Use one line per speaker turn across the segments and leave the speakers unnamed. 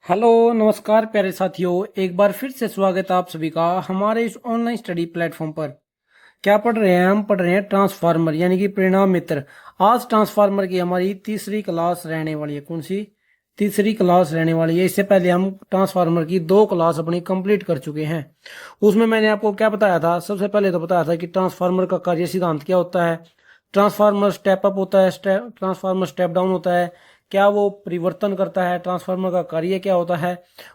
Hello नमस्कार प्यारे साथियों, एक बार फिर से स्वागत है आप सभी का हमारे इस ऑनलाइन स्टडी प्लेटफॉर्म पर। क्या पढ़ रहे हैं? हम पढ़ रहे हैं ट्रांसफार्मर यानी कि परिणाम मित्र। आज ट्रांसफार्मर की हमारी तीसरी क्लास रहने वाली है। कौन सी? तीसरी क्लास रहने वाली है। इससे पहले हम ट्रांसफार्मर की 2 क्लास अपनी कंप्लीट कर चुके हैं। उसमें मैंने आपको क्या बताया था? सबसे पहले तो बताया था कि ट्रांसफार्मर का कार्य सिद्धांत क्या होता है, ट्रांसफार्मर स्टेप अप होता है, ट्रांसफार्मर स्टेप डाउन होता है, क्या वो परिवर्तन करता है, ट्रांसफार्मर का कार्य क्या होता है,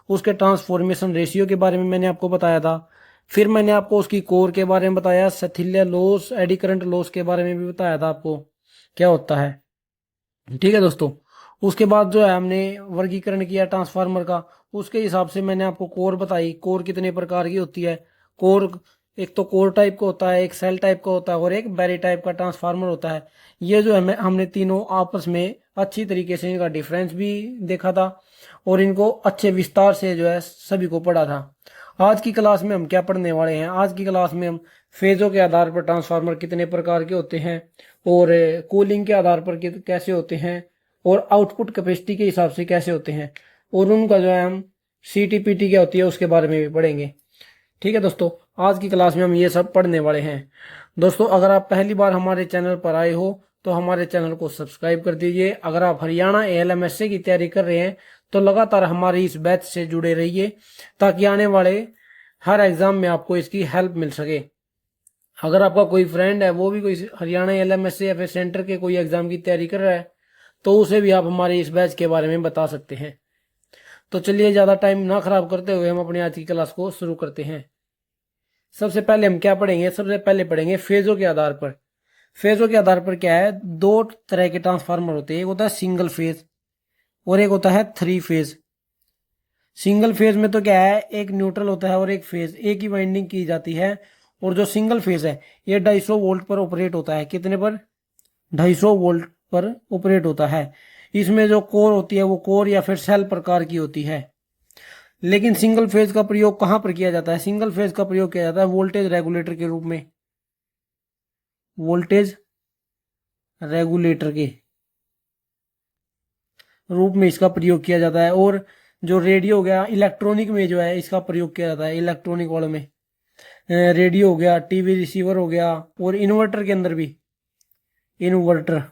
उसके ट्रांसफॉर्मेशन रेशियो के बारे में मैंने आपको बताया था। फिर मैंने आपको उसकी कोर के बारे में बताया, सेथिल्य लॉस, एडी करंट लॉस के बारे में भी बताया था आपको क्या होता है। ठीक है दोस्तों। उसके बाद जो है हमने वर्गीकरण किया ट्रांसफार्मर का। उसके हिसाब से मैंने आपको कोर बताई, कोर कितने प्रकार की होती है। कोर एक तो कोर टाइप का होता है, एक सेल टाइप का होता है और एक बैरी टाइप का ट्रांसफार्मर होता है। ये जो है हमने तीनों आपस में अच्छी तरीके से इनका डिफरेंस भी देखा था और इनको अच्छे विस्तार से जो है सभी को पढ़ा था। आज की क्लास में हम क्या पढ़ने वाले हैं? आज की क्लास में हम फेजों के आधार पर ट्रांसफार्मर कितने प्रकार के होते हैं और कूलिंग के आधार पर कैसे होते हैं और आउटपुट कैपेसिटी के हिसाब से कैसे होते हैं और उनका जो है हम सीटीपीटी क्या होती है उसके बारे में भी पढ़ेंगे। ठीक है दोस्तों, आज की क्लास में हम ये सब पढ़ने वाले हैं। दोस्तों, अगर आप पहली बार हमारे चैनल पर आए हो तो हमारे चैनल को सब्सक्राइब कर दीजिए। अगर आप हरियाणा एएलएमएसए की तैयारी कर रहे हैं तो लगातार हमारी इस बैच से जुड़े रहिए ताकि आने वाले हर एग्जाम में आपको इसकी हेल्प मिल सके। अगर आपका कोई फ्रेंड है वो भी कोई हरियाणा एएलएमएसए या फिर सेंटर के कोई एग्जाम की तैयारी कर रहा है तो उसे भी आप हमारे इस बैच के बारे में बता सकते हैं। तो चलिए ज़्यादा टाइम ना खराब करते हुए हम अपनी आज की क्लास को शुरू करते हैं। सबसे पहले हम क्या पढ़ेंगे? सबसे पहले पढ़ेंगे फेजों के आधार पर। फेजों के आधार पर क्या है? 2 तरह के ट्रांसफार्मर होते हैं, एक होता है सिंगल फेज और एक होता है 3 फेज। सिंगल फेज में तो क्या है, एक न्यूट्रल होता है और एक फेज, एक ही वाइंडिंग की जाती है। और जो सिंगल फेज है ये 250 वोल्ट पर ऑपरेट होता है। कितने पर? 250 वोल्ट पर ऑपरेट होता है। इसमें जो कोर होती है वो कोर या फिर सेल प्रकार की होती है। लेकिन सिंगल फेज का प्रयोग कहां पर किया जाता है? सिंगल फेज का प्रयोग किया जाता है वोल्टेज रेगुलेटर के रूप में। वोल्टेज रेगुलेटर के रूप में इसका प्रयोग किया जाता है। और जो रेडियो हो गया, इलेक्ट्रॉनिक में जो है इसका प्रयोग किया जाता है। इलेक्ट्रॉनिक वालों में रेडियो हो गया, टीवी रिसीवर हो गया और इन्वर्टर के अंदर भी, इन्वर्टर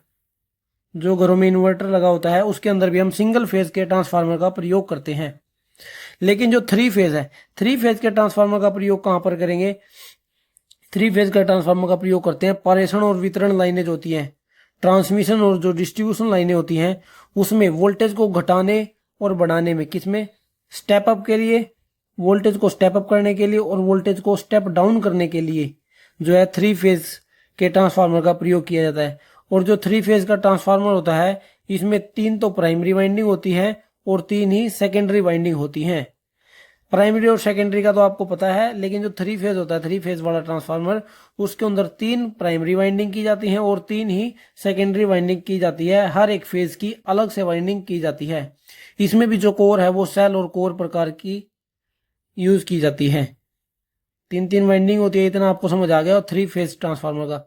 जो घरों में इन्वर्टर लगा होता है उसके अंदर भी हम सिंगल फेज के ट्रांसफार्मर का प्रयोग करते हैं। लेकिन जो 3 फेज है, 3 फेज के ट्रांसफार्मर का प्रयोग कहां पर करेंगे? 3 फेज का ट्रांसफार्मर का प्रयोग करते हैं पारेषण और वितरण लाइनें जो होती हैं, ट्रांसमिशन और जो डिस्ट्रीब्यूशन लाइनें होती हैं उसमें वोल्टेज को घटाने और बढ़ाने में। किसमें? स्टेप अप के लिए, वोल्टेज को स्टेप अप करने के लिए और वोल्टेज को स्टेप डाउन करने के लिए जो है 3 फेज के ट्रांसफार्मर का प्रयोग किया जाता है। और जो 3 फेज का ट्रांसफार्मर होता है इसमें 3 तो प्राइमरी वाइंडिंग होती है और 3 ही सेकेंडरी वाइंडिंग होती हैं। प्राइमरी और सेकेंडरी का तो आपको पता है, लेकिन जो 3 फेज होता है, 3 फेज वाला ट्रांसफार्मर, उसके अंदर 3 प्राइमरी वाइंडिंग की जाती हैं और 3 ही सेकेंडरी वाइंडिंग की जाती है। हर एक फेज की अलग से वाइंडिंग की जाती है। इसमें भी जो कोर है वो सेल और कोर प्रकार की यूज की जाती है। 3 वाइंडिंग होती है, इतना आपको समझ आ गया। और 3 फेज ट्रांसफार्मर का,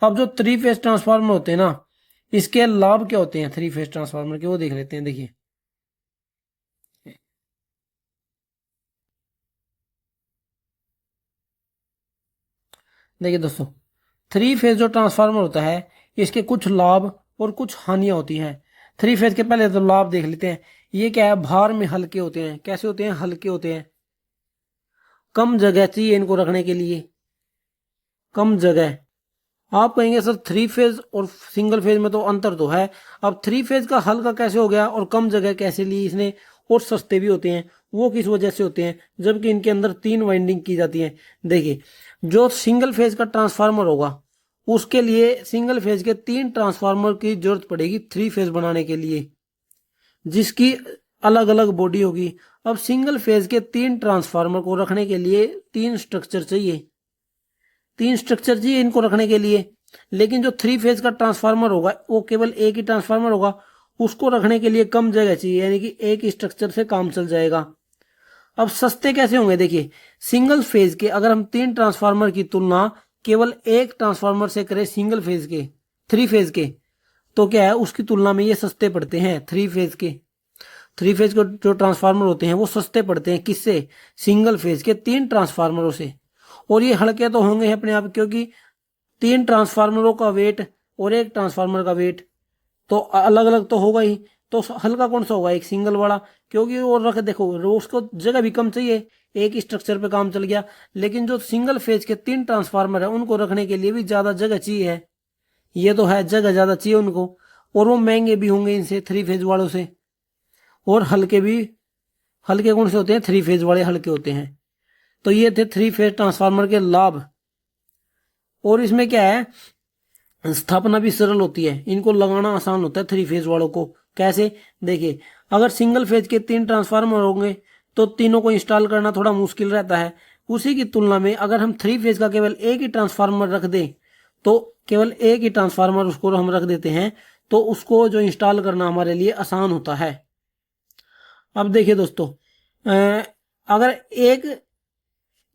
अब जो 3 फेज ट्रांसफार्मर होते हैं ना, इसके लाभ क्या होते हैं 3 फेज ट्रांसफार्मर के, वो देख लेते हैं। देखिए, देखिए दोस्तों, 3 फेज जो ट्रांसफार्मर होता है इसके कुछ लाभ और कुछ हानियां होती हैं। 3 फेज के पहले तो लाभ देख लेते हैं। ये क्या है? भार में हल्के होते हैं। कैसे होते हैं? हल्के होते हैं। कम जगह चाहिए इनको रखने के लिए, कम जगह। आप कहेंगे सर 3 फेज और सिंगल फेज में तो अंतर तो है। अब 3 फेज का हल्का कैसे हो गया और कम जगह कैसे ली इसने? और सस्ते भी होते हैं। वो किस वजह से होते हैं? जबकि इनके अंदर 3 वाइंडिंग की जाती है। देखिए, जो सिंगल फेज का ट्रांसफार्मर होगा उसके लिए सिंगल फेज के 3 ट्रांसफार्मर की जरूरत पड़ेगी 3 फेज बनाने के लिए, जिसकी अलग अलग बॉडी होगी। अब सिंगल फेज के 3 ट्रांसफार्मर को रखने के लिए 3 स्ट्रक्चर चाहिए, 3 स्ट्रक्चर चाहिए इनको रखने के लिए। लेकिन जो 3 फेज का ट्रांसफार्मर होगा वो केवल एक ही ट्रांसफार्मर होगा, उसको रखने के लिए कम जगह चाहिए, यानी कि एक ही स्ट्रक्चर से काम चल जाएगा। अब सस्ते कैसे होंगे? देखिए, सिंगल फेज के अगर हम 3 ट्रांसफार्मर की तुलना केवल एक ट्रांसफार्मर से करें सिंगल फेज के, 3 फेज के, तो क्या है उसकी तुलना में ये सस्ते पड़ते हैं 3 फेज के। थ्री फेज के जो ट्रांसफार्मर होते हैं वो सस्ते पड़ते हैं किससे, सिंगल फेज के 3 ट्रांसफार्मरों से। और ये हल्के तो होंगे अपने आप, क्योंकि 3 ट्रांसफार्मरों का वेट और एक ट्रांसफार्मर का वेट तो अलग अलग तो होगा ही। तो हल्का कौन सा होगा, एक सिंगल वाला, क्योंकि वो रख देखो उसको जगह भी कम चाहिए, एक ही स्ट्रक्चर पे काम चल गया। लेकिन जो सिंगल फेज के 3 ट्रांसफार्मर है उनको रखने के लिए भी ज्यादा जगह चाहिए है, ये तो है, जगह ज्यादा चाहिए उनको, और वो महंगे भी होंगे इनसे, थ्री फेज वालों से। और हल्के भी, हल्के कौन से होते हैं, थ्री फेज वाले हल्के होते हैं। तो ये थे थ्री फेज ट्रांसफार्मर के लाभ। और इसमें क्या है, स्थापना भी सरल होती है, इनको लगाना आसान होता है थ्री फेज वालों को। कैसे, देखिए, अगर सिंगल फेज के 3 ट्रांसफार्मर होंगे तो तीनों को इंस्टॉल करना थोड़ा मुश्किल रहता है। उसी की तुलना में अगर हम थ्री फेज का केवल एक ही ट्रांसफार्मर रख दें, तो केवल एक ही ट्रांसफार्मर उसको हम रख देते हैं, तो उसको जो इंस्टॉल करना हमारे लिए आसान होता है। अब देखिए दोस्तों, अगर एक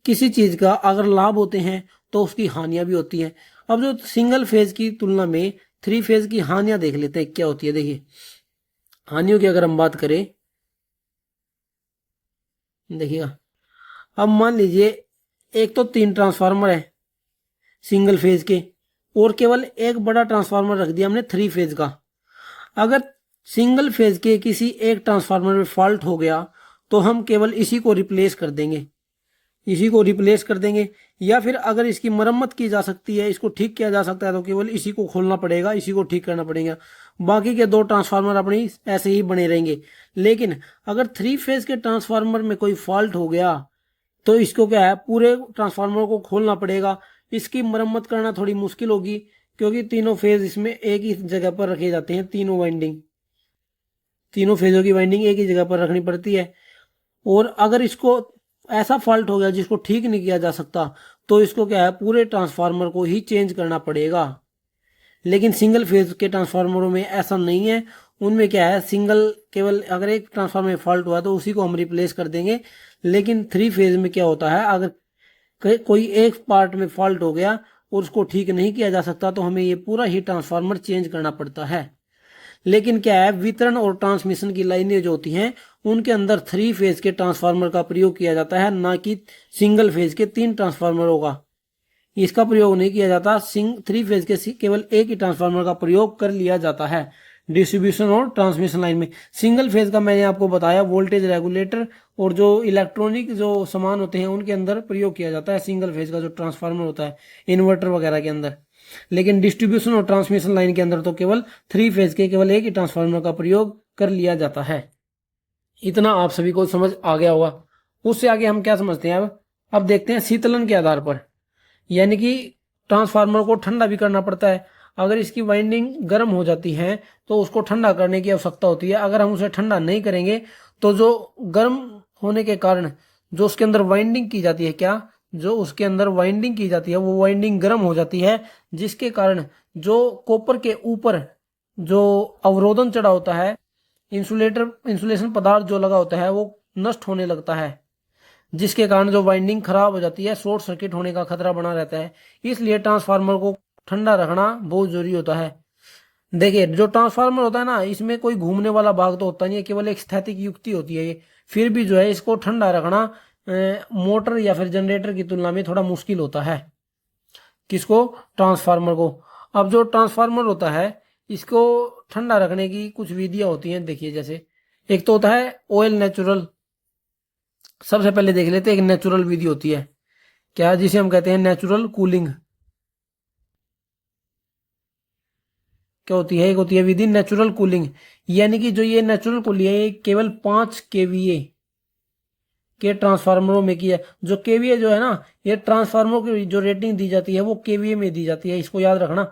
किसी चीज का अगर लाभ होते हैं तो उसकी हानियां भी होती हैं। अब जो सिंगल फेज की तुलना में थ्री फेज की हानियां देख लेते हैं क्या होती है। देखिए, हानियों की अगर हम बात करें, देखिएगा, अब मान लीजिए एक तो 3 ट्रांसफार्मर है सिंगल फेज के, और केवल एक बड़ा ट्रांसफार्मर रख दिया हमने थ्री फेज का। अगर सिंगल फेज के किसी एक ट्रांसफार्मर में फॉल्ट हो गया तो हम केवल इसी को रिप्लेस कर देंगे, इसी को रिप्लेस कर देंगे। या फिर अगर इसकी मरम्मत की जा सकती है, इसको ठीक किया जा सकता है, तो केवल इसी को खोलना पड़ेगा, इसी को ठीक करना पड़ेगा। बाकी के 2 ट्रांसफार्मर अपनी ऐसे ही बने रहेंगे। लेकिन अगर थ्री फेज के ट्रांसफार्मर में कोई फॉल्ट हो गया तो इसको क्या है, पूरे ट्रांसफार्मर को खोलना पड़ेगा, इसकी मरम्मत करना थोड़ी मुश्किल होगी, क्योंकि तीनों फेज इसमें एक ही जगह पर रखे जाते हैं, तीनों वाइंडिंग, तीनों फेजों की वाइंडिंग एक ही जगह पर रखनी पड़ती है। और अगर इसको ऐसा फॉल्ट हो गया जिसको ठीक नहीं किया जा सकता, तो इसको क्या है, पूरे ट्रांसफार्मर को ही चेंज करना पड़ेगा। लेकिन सिंगल फेज के ट्रांसफार्मरों में ऐसा नहीं है, उनमें क्या है, सिंगल केवल अगर एक ट्रांसफार्मर में फॉल्ट हुआ तो उसी को हम रिप्लेस कर देंगे। लेकिन थ्री फेज में क्या होता है, अगर कोई एक पार्ट में फॉल्ट हो गया और उसको ठीक नहीं किया जा सकता तो हमें ये पूरा ही ट्रांसफार्मर चेंज करना पड़ता है। लेकिन क्या है, वितरण और ट्रांसमिशन की लाइनें जो होती हैं उनके अंदर थ्री फेज के ट्रांसफार्मर का प्रयोग किया जाता है, ना कि सिंगल फेज के 3 ट्रांसफार्मरों का। इसका प्रयोग नहीं किया जाता, थ्री फेज के केवल एक ही ट्रांसफार्मर का प्रयोग कर लिया जाता है डिस्ट्रीब्यूशन और ट्रांसमिशन लाइन में। सिंगल फेज का मैंने आपको बताया, वोल्टेज रेगुलेटर और जो इलेक्ट्रॉनिक जो सामान होते हैं उनके अंदर प्रयोग किया जाता है सिंगल फेज का जो ट्रांसफार्मर होता है, इन्वर्टर वगैरह के अंदर। लेकिन डिस्ट्रीब्यूशन और ट्रांसमिशन लाइन के अंदर तो केवल थ्री फेज के केवल एक ही ट्रांसफार्मर का प्रयोग कर लिया जाता है। इतना आप सभी को समझ आ गया होगा। उससे आगे हम क्या समझते हैं, अब देखते हैं शीतलन के आधार पर, यानी कि ट्रांसफार्मर को ठंडा भी करना पड़ता है। अगर इसकी वाइंडिंग गर्म हो जाती है तो उसको ठंडा करने की आवश्यकता होती है। अगर हम उसे ठंडा नहीं करेंगे तो जो गर्म होने के कारण जो उसके अंदर वाइंडिंग की जाती है, क्या, जो उसके अंदर वाइंडिंग की जाती है वो वाइंडिंग गर्म हो जाती है, जिसके कारण जो कॉपर के ऊपर जो अवरोधन चढ़ा होता है, इंसुलेशन पदार्थ जो लगा होता है वो नष्ट होने लगता है, जिसके कारण जो वाइंडिंग खराब हो जाती है, शॉर्ट सर्किट होने का खतरा बना रहता है। इसलिए ट्रांसफार्मर को ठंडा रखना बहुत जरूरी होता है। देखिए, जो ट्रांसफार्मर होता है ना, इसमें कोई घूमने वाला भाग तो होता नहीं है, केवल एक स्थैतिक युक्ति होती है ये। फिर भी जो है इसको ठंडा रखना मोटर या फिर जनरेटर की तुलना में थोड़ा मुश्किल होता है। किसको, ट्रांसफार्मर को। अब जो ट्रांसफार्मर होता है इसको ठंडा रखने की कुछ विधियां होती हैं। देखिए, जैसे एक तो होता है ऑयल नेचुरल। सबसे पहले देख लेते हैं, एक नेचुरल विधि होती है, क्या, जिसे हम कहते हैं नेचुरल कूलिंग। क्या होती है, एक होती है विधि नेचुरल कूलिंग, यानी कि जो ये नेचुरल कूलिंग है ये केवल 5 केवीए के ट्रांसफार्मरों में की है। जो केवीए जो है ना, ये ट्रांसफार्मरों की जो रेटिंग दी जाती है वो केवीए में दी जाती है, इसको याद रखना।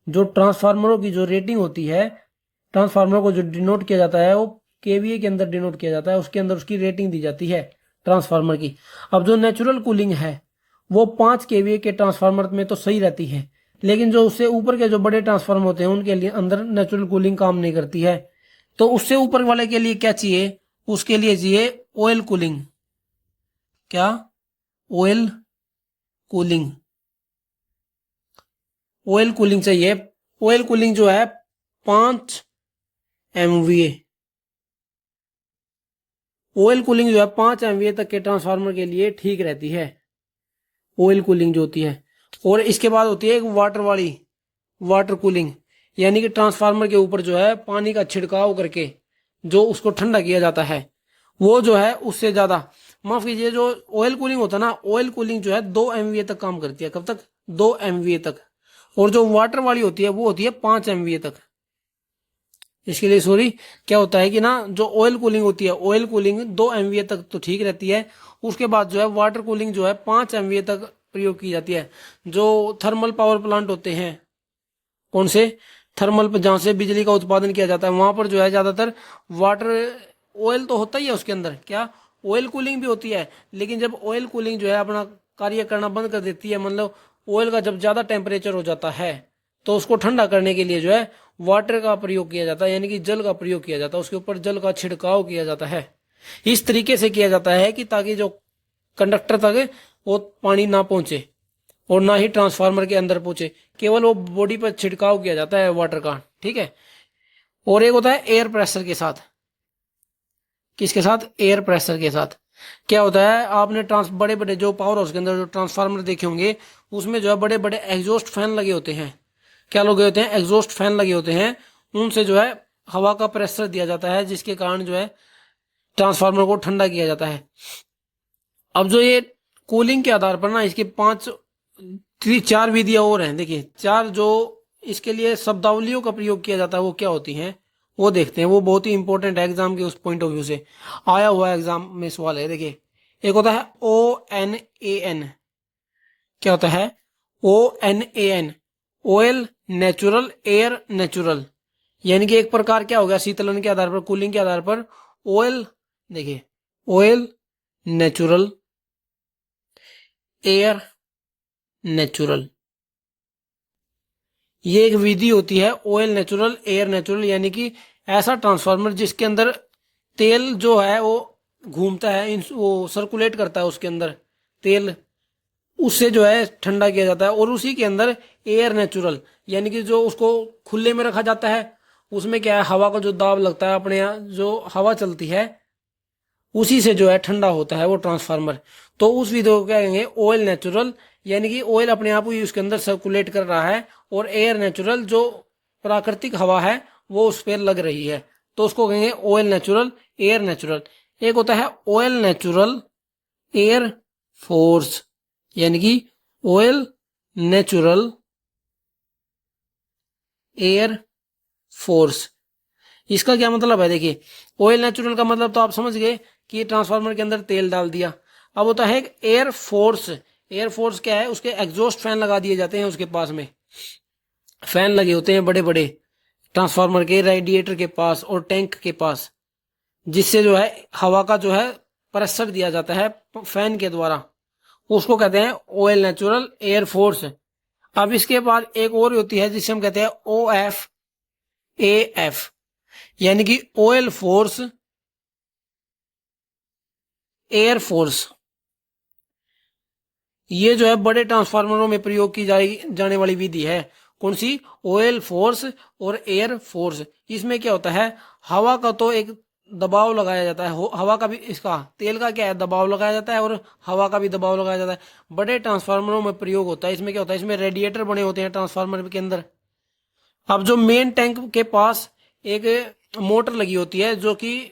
जो ट्रांसफार्मरों की जो रेटिंग होती है, ट्रांसफार्मर को जो डिनोट किया जाता है वो केवीए के अंदर डिनोट किया जाता है, उसके अंदर उसकी रेटिंग दी जाती है ट्रांसफार्मर की। अब जो नेचुरल कूलिंग है वो 5 केवीए के ट्रांसफार्मर में तो सही रहती है, लेकिन जो उससे ऊपर के जो बड़े ट्रांसफार्मर होते हैं उनके लिए अंदर नेचुरल कूलिंग काम नहीं करती है। तो उससे ऊपर वाले के लिए क्या चाहिए, उसके लिए चाहिए ऑयल कूलिंग। क्या, ऑयल कूलिंग, ऑयल कूलिंग चाहिए। ऑयल कूलिंग जो है 5 MVA ऑयल कूलिंग जो है 5 MVA तक के ट्रांसफार्मर के लिए ठीक रहती है, ऑयल कूलिंग जो होती है। और इसके बाद होती है एक वाटर वाली, वाटर कूलिंग, यानी कि ट्रांसफार्मर के ऊपर जो है पानी का छिड़काव करके जो उसको ठंडा किया जाता है, वो जो है उससे ज्यादा, माफ कीजिए, जो ऑयल कूलिंग होता है ना, ऑयल कूलिंग जो है 2 MVA तक काम करती है। कब तक? 2 MVA तक। और जो वाटर वाली होती है वो होती है 5 MVA तक। इसके लिए सॉरी, क्या होता है कि ना, जो ऑयल कूलिंग होती है, ऑयल कूलिंग 2 MVA तक तो ठीक रहती है। उसके बाद जो है वाटर कूलिंग जो है 5 MVA तक प्रयोग की जाती है। जो थर्मल पावर प्लांट होते हैं, कौन से? थर्मल, जहां से बिजली का उत्पादन किया जाता है, वहां पर जो है ज्यादातर वाटर, ऑयल तो होता ही है उसके अंदर, क्या ऑयल कूलिंग भी होती है। लेकिन जब ऑयल कूलिंग जो है अपना कार्य करना बंद कर देती है, मतलब ऑयल का जब ज्यादा टेम्परेचर हो जाता है, तो उसको ठंडा करने के लिए जो है वाटर का प्रयोग किया जाता है, यानी कि जल का प्रयोग किया जाता है, उसके ऊपर जल का छिड़काव किया जाता है। इस तरीके से किया जाता है कि ताकि जो कंडक्टर तक वो पानी ना पहुंचे और ना ही ट्रांसफार्मर के अंदर पहुंचे, केवल वो बॉडी पर छिड़काव किया जाता है वाटर का, ठीक है। और एक होता है एयर प्रेशर के साथ। किसके साथ? एयर प्रेशर के साथ। क्या होता है, आपने बड़े बड़े जो पावर हाउस के अंदर जो ट्रांसफार्मर देखे होंगे, उसमें जो है बड़े बड़े एग्जॉस्ट फैन लगे होते हैं। क्या लगे होते हैं? एग्जॉस्ट फैन लगे होते हैं। उनसे जो है हवा का प्रेशर दिया जाता है, जिसके कारण जो है ट्रांसफार्मर को ठंडा किया जाता है। अब जो ये कूलिंग के आधार पर ना, इसके 4 विधियां और हैं। देखिए 4 जो इसके लिए शब्दावलियों का प्रयोग किया जाता है वो क्या होती हैं, वो देखते हैं। वो बहुत ही इंपॉर्टेंट है एग्जाम के उस पॉइंट ऑफ व्यू से, आया हुआ एग्जाम में सवाल है। देखिए एक होता है ONAN। क्या होता है? ONAN, oil natural, air natural. यानी कि एक प्रकार क्या हो गया, शीतलन के आधार पर, कूलिंग के आधार पर ऑयल, देखिए ऑयल नेचुरल, एयर नेचुरल, ये एक विधि होती है। ऑयल नेचुरल, एयर नेचुरल, यानी कि ऐसा ट्रांसफार्मर जिसके अंदर तेल जो है वो घूमता है, वो सर्कुलेट करता है उसके अंदर तेल, उससे जो है ठंडा किया जाता है। और उसी के अंदर एयर नेचुरल, यानी कि जो उसको खुले में रखा जाता है, उसमें क्या है, हवा का जो दाब लगता है, अपने यहाँ जो हवा चलती है उसी से जो है ठंडा होता है वो ट्रांसफार्मर। तो उस विधि को क्या कहेंगे? ऑयल नेचुरल, यानी कि ऑयल अपने आप ही उसके अंदर सर्कुलेट कर रहा है, और एयर नेचुरल, जो प्राकृतिक हवा है वो उस पर लग रही है, तो उसको कहेंगे ऑयल नेचुरल, एयर नेचुरल। एक होता है ऑयल नेचुरल एयर फोर्स, यानी कि ऑयल नेचुरल एयर फोर्स। इसका क्या मतलब है? देखिए ऑयल नेचुरल का मतलब तो आप समझ गए कि ट्रांसफार्मर के अंदर तेल डाल दिया। अब होता है एयर फोर्स। एयर फोर्स क्या है? उसके एग्जॉस्ट फैन लगा दिए जाते हैं, उसके पास में फैन लगे होते हैं बड़े बड़े ट्रांसफार्मर के रेडिएटर के पास और टैंक के पास, जिससे जो है हवा का जो है प्रेशर दिया जाता है फैन के द्वारा, उसको कहते हैं ऑयल नेचुरल एयर फोर्स। अब इसके बाद एक और होती है जिसे हम कहते हैं OFAF, यानी कि ऑयल फोर्स एयर फोर्स। ये जो है बड़े ट्रांसफार्मरों में प्रयोग की जाने वाली विधि है। कौन सी? ऑयल फोर्स और एयर फोर्स। इसमें क्या होता है, हवा का तो एक दबाव लगाया जाता है, हवा का भी, इसका तेल का क्या है, दबाव लगाया जाता है, और हवा का भी दबाव लगाया जाता है। बड़े ट्रांसफार्मरों में प्रयोग होता है। इसमें क्या होता है, इसमें रेडिएटर बने होते हैं ट्रांसफार्मर के अंदर। अब जो मेन टैंक के पास एक मोटर लगी होती है, जो कि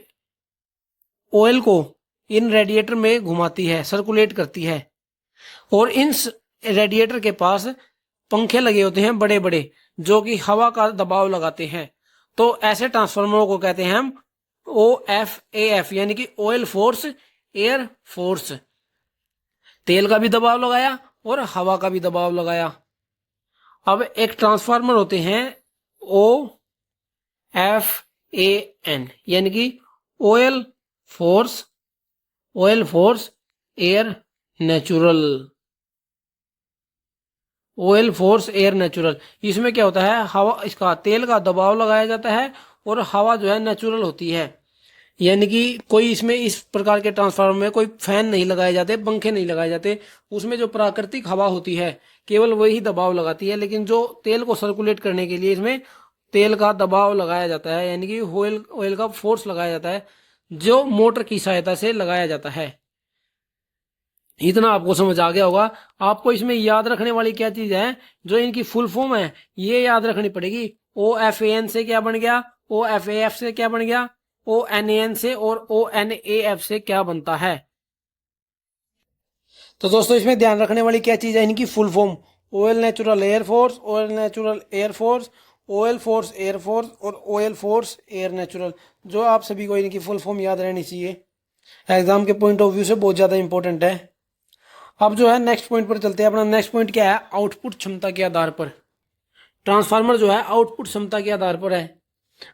ऑयल को इन रेडिएटर में घुमाती है, सर्कुलेट करती है। और इन रेडिएटर के पास पंखे लगे होते हैं बड़े बड़े, जो कि हवा का दबाव लगाते हैं। तो ऐसे ट्रांसफार्मरों को कहते हैं हम OFAF, यानी कि ऑयल फोर्स एयर फोर्स। तेल का भी दबाव लगाया और हवा का भी दबाव लगाया। अब एक ट्रांसफार्मर होते हैं OFAN, यानी कि oil force air natural, oil force air natural. इसमें क्या होता है, हवा, इसका तेल का दबाव लगाया जाता है और हवा जो है नेचुरल होती है, यानी कि कोई इसमें इस प्रकार के ट्रांसफार्मर में कोई फैन नहीं लगाए जाते, पंखे नहीं लगाए जाते। उसमें जो प्राकृतिक हवा होती है केवल वही दबाव लगाती है, लेकिन जो तेल को सर्कुलेट करने के लिए इसमें तेल का दबाव लगाया जाता है, यानी कि ऑयल का फोर्स लगाया जाता है, जो मोटर की सहायता से लगाया जाता है। इतना आपको समझ आ गया होगा। आपको इसमें याद रखने वाली क्या चीज है, जो इनकी फुल फॉर्म है ये याद रखनी पड़ेगी। OFAN से क्या बन गया, OFAF से क्या बन गया, ONAN से, और ONAF से क्या बनता है। तो दोस्तों इसमें ध्यान रखने वाली क्या चीज है, इनकी full form. Oil natural air force, oil natural air force, oil force air force, और ऑयल फोर्स एयर नेचुरल। जो आप सभी को इनकी फुल फॉर्म याद रहनी चाहिए, एग्जाम के पॉइंट ऑफ व्यू से बहुत ज्यादा इंपॉर्टेंट है। अब जो है नेक्स्ट पॉइंट पर चलते हैं। अपना नेक्स्ट पॉइंट क्या है, आउटपुट क्षमता के आधार पर ट्रांसफार्मर जो है आउटपुट क्षमता के आधार पर है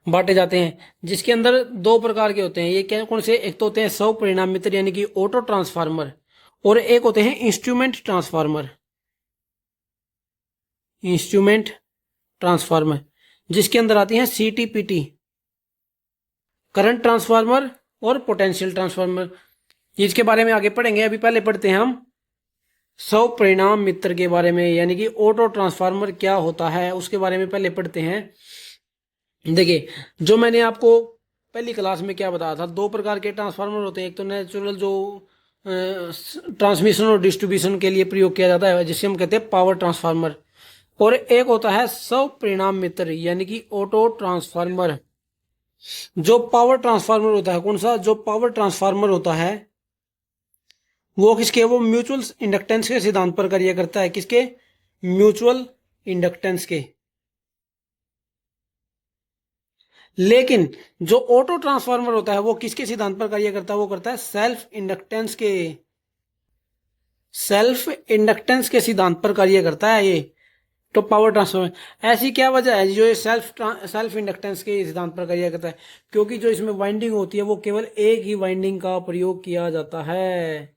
बांटे जाते हैं, जिसके अंदर दो प्रकार के होते हैं। ये क्या कौन से, एक तो होते हैं स्व परिणाम मित्र यानी कि ऑटो ट्रांसफार्मर, और एक होते हैं इंस्ट्रूमेंट ट्रांसफार्मर। इंस्ट्रूमेंट ट्रांसफार्मर जिसके अंदर आती हैं CTPT, करंट ट्रांसफार्मर और पोटेंशियल ट्रांसफार्मर। इसके बारे में आगे पढ़ेंगे, अभी पहले पढ़ते हैं हम स्व परिणाम मित्र के बारे में, यानी कि ऑटो ट्रांसफार्मर क्या होता है उसके बारे में पहले पढ़ते हैं। देखिए, जो मैंने आपको पहली क्लास में क्या बताया था, दो प्रकार के ट्रांसफार्मर होते हैं। एक तो नेचुरल जो ट्रांसमिशन और डिस्ट्रीब्यूशन के लिए प्रयोग किया जाता है, जिसे हम कहते हैं पावर ट्रांसफार्मर, और एक होता है स्व परिणाम मित्र यानी कि ऑटो ट्रांसफार्मर। जो पावर ट्रांसफार्मर होता है, कौन सा, जो पावर ट्रांसफार्मर होता है वो किसके, वो म्यूचुअल इंडक्टेंस के सिद्धांत पर कार्य करता है। किसके, म्यूचुअल इंडक्टेंस के। लेकिन जो ऑटो ट्रांसफार्मर होता है वो किसके सिद्धांत पर कार्य करता है, वो करता है सेल्फ इंडक्टेंस के। सेल्फ इंडक्टेंस के सिद्धांत पर कार्य करता है ये तो पावर ट्रांसफार्मर। ऐसी क्या वजह है जो ये सेल्फ इंडक्टेंस के सिद्धांत पर कार्य करता है, क्योंकि जो इसमें वाइंडिंग होती है वो केवल एक ही वाइंडिंग का प्रयोग किया जाता है।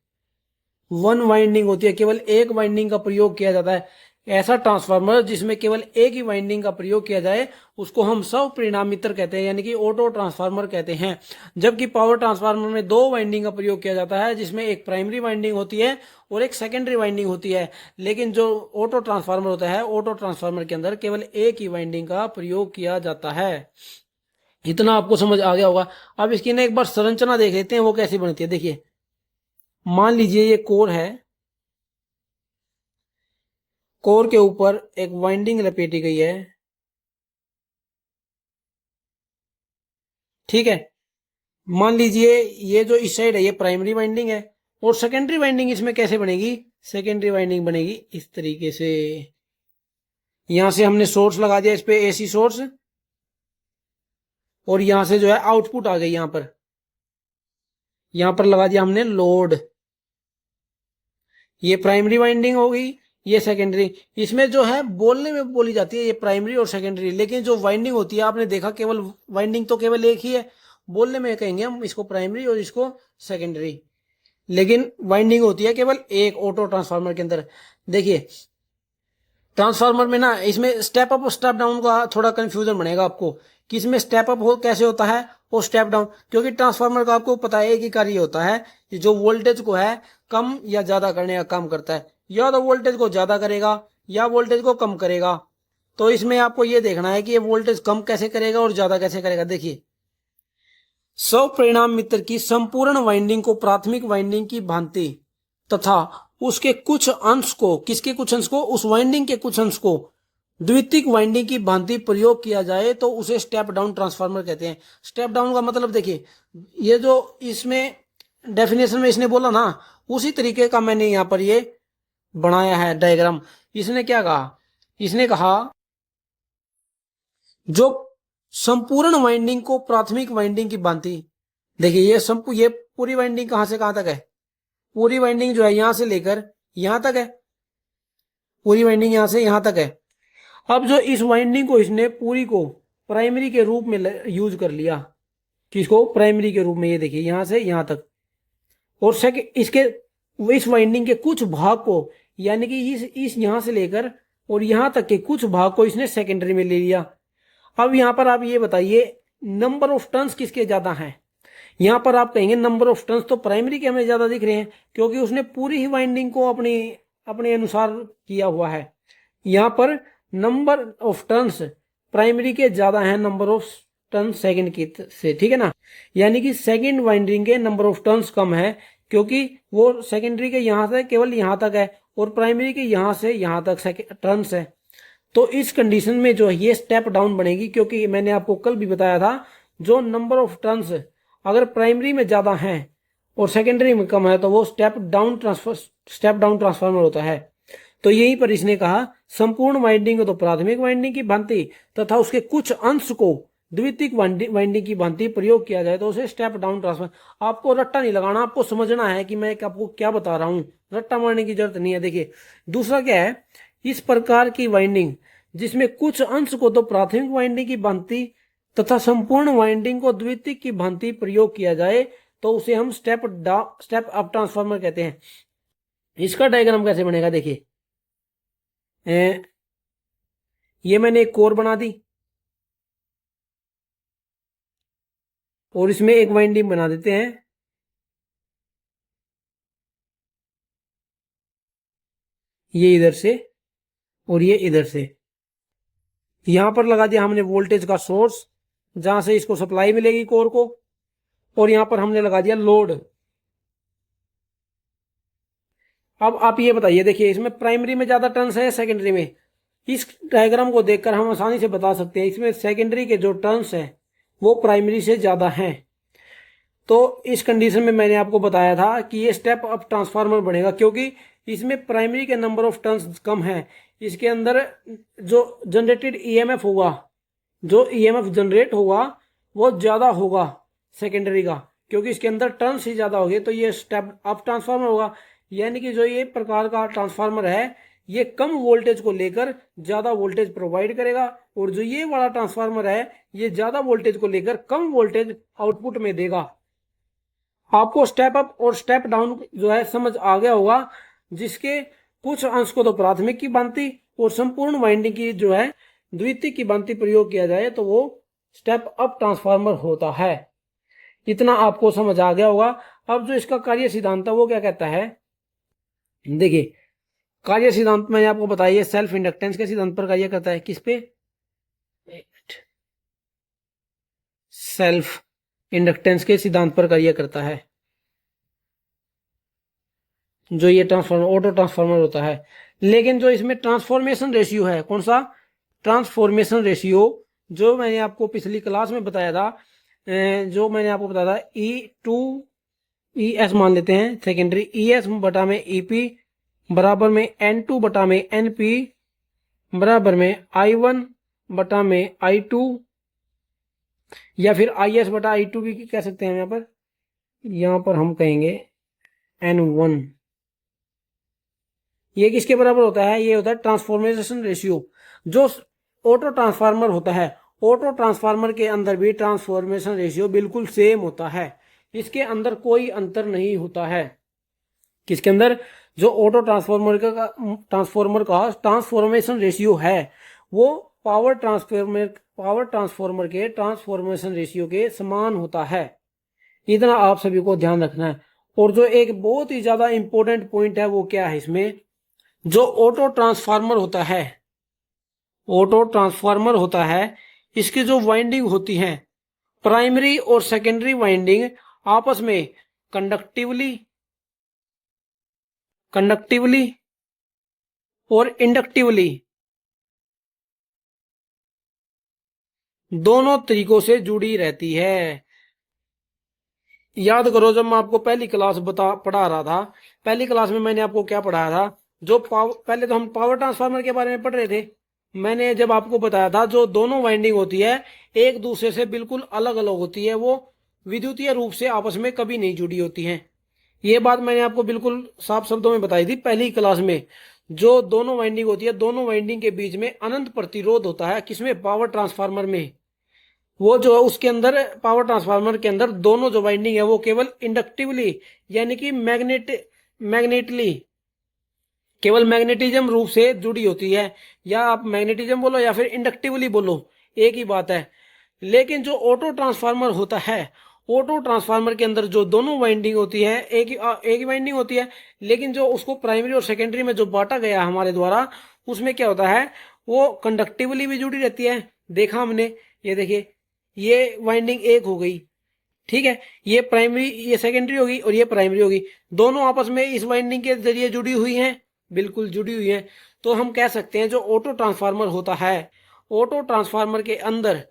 वन वाइंडिंग होती है, केवल एक वाइंडिंग का प्रयोग किया जाता है। ऐसा ट्रांसफार्मर जिसमें केवल एक ही वाइंडिंग का प्रयोग किया जाए उसको हम स्व परिणाम मित्र कहते हैं, यानी कि ऑटो ट्रांसफार्मर कहते हैं। जबकि पावर ट्रांसफार्मर में दो वाइंडिंग का प्रयोग किया जाता है, जिसमें एक प्राइमरी वाइंडिंग होती है और एक सेकेंडरी वाइंडिंग होती है। लेकिन जो ऑटो ट्रांसफार्मर होता है, ऑटो ट्रांसफार्मर के अंदर केवल एक ही वाइंडिंग का प्रयोग किया जाता है। इतना आपको समझ आ गया होगा। अब इसकी ना एक बार संरचना देख लेते हैं वो कैसी बनती है। देखिए, मान लीजिए ये कोर है, कोर के ऊपर एक वाइंडिंग लपेटी गई है, ठीक है। मान लीजिए ये जो इस साइड है ये प्राइमरी वाइंडिंग है, और सेकेंडरी वाइंडिंग इसमें कैसे बनेगी, सेकेंडरी वाइंडिंग बनेगी इस तरीके से। यहां से हमने सोर्स लगा दिया, इस पे AC सोर्स, और यहां से जो है आउटपुट आ गई, यहां पर लगा दिया हमने लोड। ये प्राइमरी वाइंडिंग हो गई, ये सेकेंडरी। इसमें जो है बोलने में बोली जाती है ये प्राइमरी और सेकेंडरी, लेकिन जो वाइंडिंग होती है आपने देखा केवल वाइंडिंग तो केवल एक ही है। बोलने में कहेंगे हम इसको प्राइमरी और इसको सेकेंडरी, लेकिन वाइंडिंग होती है केवल एक ऑटो ट्रांसफार्मर के अंदर। देखिए, ट्रांसफार्मर में ना इसमें स्टेप अप और स्टेप डाउन का थोड़ा कंफ्यूजन बनेगा आपको कि इसमें स्टेप अप हो कैसे होता है और स्टेप डाउन, क्योंकि ट्रांसफार्मर का आपको पता है एक ही कार्य होता है, जो वोल्टेज को है कम या ज्यादा करने का काम करता है। या तो वोल्टेज को ज्यादा करेगा या वोल्टेज को कम करेगा। तो इसमें आपको ये देखना है कि ये वोल्टेज कम कैसे करेगा और ज्यादा कैसे करेगा। देखिए, स्व परिणाम मित्र की संपूर्ण वाइंडिंग को प्राथमिक वाइंडिंग की भांति तथा उसके कुछ अंश को, किसके कुछ अंश को, उस वाइंडिंग के कुछ अंश को द्वितीयक वाइंडिंग की भांति प्रयोग किया जाए तो उसे स्टेप डाउन ट्रांसफार्मर कहते हैं। स्टेप डाउन का मतलब देखिए, ये जो इसमें डेफिनेशन में इसने बोला ना, उसी तरीके का मैंने यहां पर ये बनाया है डायग्राम। इसने क्या कहा, इसने कहा जो संपूर्ण वाइंडिंग को प्राथमिक वाइंडिंग की भांति। देखिए, ये पूरी वाइंडिंग कहां से कहां तक है, पूरी वाइंडिंग जो है यहां से लेकर यहां तक है, पूरी वाइंडिंग यहां से यहां तक है। अब जो इस वाइंडिंग को इसने पूरी को प्राइमरी के रूप में यूज कर लिया, किसको, प्राइमरी के रूप में। ये देखिए यहां से यहां तक, और इसके इस वाइंडिंग के कुछ भाग को, यानी कि इस यहां से लेकर और यहां तक के कुछ भाग को इसने सेकेंडरी में ले लिया। अब यहां पर आप ये बताइए नंबर ऑफ टर्न्स किसके ज्यादा हैं। यहां पर आप कहेंगे नंबर ऑफ टर्न्स तो प्राइमरी के हमें ज्यादा दिख रहे हैं, क्योंकि उसने पूरी ही वाइंडिंग को अपने अनुसार किया हुआ है। यहां पर नंबर ऑफ टर्न्स प्राइमरी के ज्यादा हैं नंबर ऑफ टर्न सेकंड की से, ठीक है ना। यानी कि सेकंड वाइंडिंग के नंबर ऑफ टर्न्स कम है, क्योंकि वो सेकेंडरी के यहां से केवल यहां तक है और प्राइमरी के यहां से यहां तक टर्न्स है। तो इस कंडीशन में जो है ये स्टेप डाउन बनेगी, क्योंकि मैंने आपको कल भी बताया था जो नंबर ऑफ टर्न्स अगर प्राइमरी में ज्यादा है और सेकेंडरी में कम है तो वो स्टेप डाउन ट्रांसफार्मर होता है। तो यहीं पर इसने कहा संपूर्ण वाइंडिंग तो प्राथमिक वाइंडिंग की भांति तथा उसके कुछ अंश को द्वितीयक वाइंडिंग की भांति प्रयोग किया जाए तो उसे स्टेप डाउन ट्रांसफार्मर। आपको रट्टा नहीं लगाना, आपको समझना है कि मैं आपको क्या बता रहा हूं, रट्टा मारने की जरूरत नहीं है। देखिए दूसरा क्या है, इस प्रकार की वाइंडिंग जिसमें कुछ अंश को तो प्राथमिक वाइंडिंग की भांति तथा संपूर्ण वाइंडिंग को द्वितीयक की भांति प्रयोग किया जाए तो उसे हम स्टेप अप ट्रांसफार्मर कहते हैं। इसका डायग्राम कैसे बनेगा, देखिए ये मैंने एक कोर बना दी और इसमें एक वाइंडिंग बना देते हैं, ये इधर से और ये इधर से। यहां पर लगा दिया हमने वोल्टेज का सोर्स जहां से इसको सप्लाई मिलेगी कोर को, और यहां पर हमने लगा दिया लोड। अब आप ये बताइए, देखिए इसमें प्राइमरी में ज्यादा टर्न्स है सेकेंडरी में। इस डायग्राम को देखकर हम आसानी से बता सकते हैं इसमें सेकेंडरी के जो टर्न्स हैं वो प्राइमरी से ज्यादा हैं। तो इस कंडीशन में मैंने आपको बताया था कि ये स्टेप अप ट्रांसफार्मर बनेगा, क्योंकि इसमें प्राइमरी के नंबर ऑफ टर्न्स कम है। इसके अंदर जो जनरेटेड ईएमएफ होगा, जो ईएमएफ जनरेट होगा वो ज्यादा होगा सेकेंडरी का, क्योंकि इसके अंदर टर्न्स ही ज्यादा हो गए। तो ये स्टेप अप ट्रांसफार्मर होगा, यानी कि जो ये प्रकार का ट्रांसफार्मर है ये कम वोल्टेज को लेकर ज्यादा वोल्टेज प्रोवाइड करेगा, और जो ये वाला ट्रांसफार्मर है ये ज्यादा वोल्टेज को लेकर कम वोल्टेज आउटपुट में देगा। आपको स्टेप अप और स्टेप डाउन जो है समझ आ गया होगा, जिसके कुछ अंश को तो प्राथमिक की भांति और संपूर्ण वाइंडिंग की जो है द्वितीयक की भांति प्रयोग किया जाए तो वो स्टेप अप ट्रांसफार्मर होता है। इतना आपको समझ आ गया होगा। अब जो इसका कार्य सिद्धांत है वो क्या कहता है, देखिए कार्य सिद्धांत मैंने आपको बताइए सेल्फ इंडक्टेंस के सिद्धांत पर कार्य करता है। किस पे, सेल्फ इंडक्टेंस के सिद्धांत पर कार्य करता है। जो ये ट्रांसफार्मर ऑटो ट्रांसफार्मर होता है, लेकिन जो इसमें ट्रांसफॉर्मेशन रेशियो है, कौन सा ट्रांसफॉर्मेशन रेशियो, जो मैंने आपको पिछली क्लास में बताया था, जो मैंने आपको बताया था E/2 मान लेते हैं सेकेंडरी, ES बटा में EP बराबर में N2 बटा में NP बराबर में I1 बटा में I2, या फिर IS बटा I2 भी कह सकते हैं। यहां पर हम कहेंगे N1। ये किसके बराबर होता है, ये होता है ट्रांसफॉर्मेशन रेशियो। जो ऑटो ट्रांसफार्मर होता है, ऑटो ट्रांसफार्मर के अंदर भी ट्रांसफॉर्मेशन रेशियो बिल्कुल सेम होता है, इसके अंदर कोई अंतर नहीं होता है। किसके अंदर, जो ऑटो ट्रांसफार्मर का ट्रांसफॉर्मेशन रेशियो है वो पावर ट्रांसफार्मर के ट्रांसफॉर्मेशन रेशियो के समान होता है। इतना आप सभी को ध्यान रखना है। और जो एक बहुत ही ज्यादा इंपॉर्टेंट पॉइंट है वो क्या है, इसमें जो ऑटो ट्रांसफार्मर होता है इसकी जो वाइंडिंग होती है, प्राइमरी और सेकेंडरी वाइंडिंग आपस में कंडक्टिवली और इंडक्टिवली दोनों तरीकों से जुड़ी रहती है। याद करो, जब मैं आपको पहली क्लास पढ़ा रहा था, पहली क्लास में मैंने आपको क्या पढ़ाया था, पहले तो हम पावर ट्रांसफार्मर के बारे में पढ़ रहे थे। मैंने जब आपको बताया था जो दोनों वाइंडिंग होती है एक दूसरे से बिल्कुल अलग अलग होती है, वो विद्युतीय रूप से आपस में कभी नहीं जुड़ी होती हैं। ये बात मैंने आपको बिल्कुल साफ शब्दों में बताई थी पहली क्लास में। जो दोनों वाइंडिंग होती है, दोनों वाइंडिंग के बीच में अनंत प्रतिरोध होता है, किसमें, पावर ट्रांसफार्मर में। वो जो है उसके अंदर, पावर ट्रांसफार्मर के अंदर दोनों जो वाइंडिंग है वो केवल इंडक्टिवली यानी कि केवल मैग्नेटिज्म रूप से जुड़ी होती है, या आप मैग्नेटिज्म बोलो या फिर इंडक्टिवली बोलो, एक ही बात है। लेकिन जो ऑटो ट्रांसफार्मर होता है, ऑटो ट्रांसफार्मर के अंदर जो दोनों वाइंडिंग होती है एक ही वाइंडिंग होती है, लेकिन जो उसको प्राइमरी और सेकेंडरी में जो बांटा गया हमारे द्वारा, उसमें क्या होता है, वो कंडक्टिवली भी जुड़ी रहती है। देखा हमने, ये देखिए ये वाइंडिंग एक हो गई, ठीक है, ये प्राइमरी, ये सेकेंडरी होगी और ये प्राइमरी होगी, दोनों आपस में इस वाइंडिंग के जरिए जुड़ी हुई हैं, बिल्कुल जुड़ी हुई हैं। तो हम कह सकते हैं जो ऑटो ट्रांसफार्मर होता है, ऑटो ट्रांसफार्मर के अंदर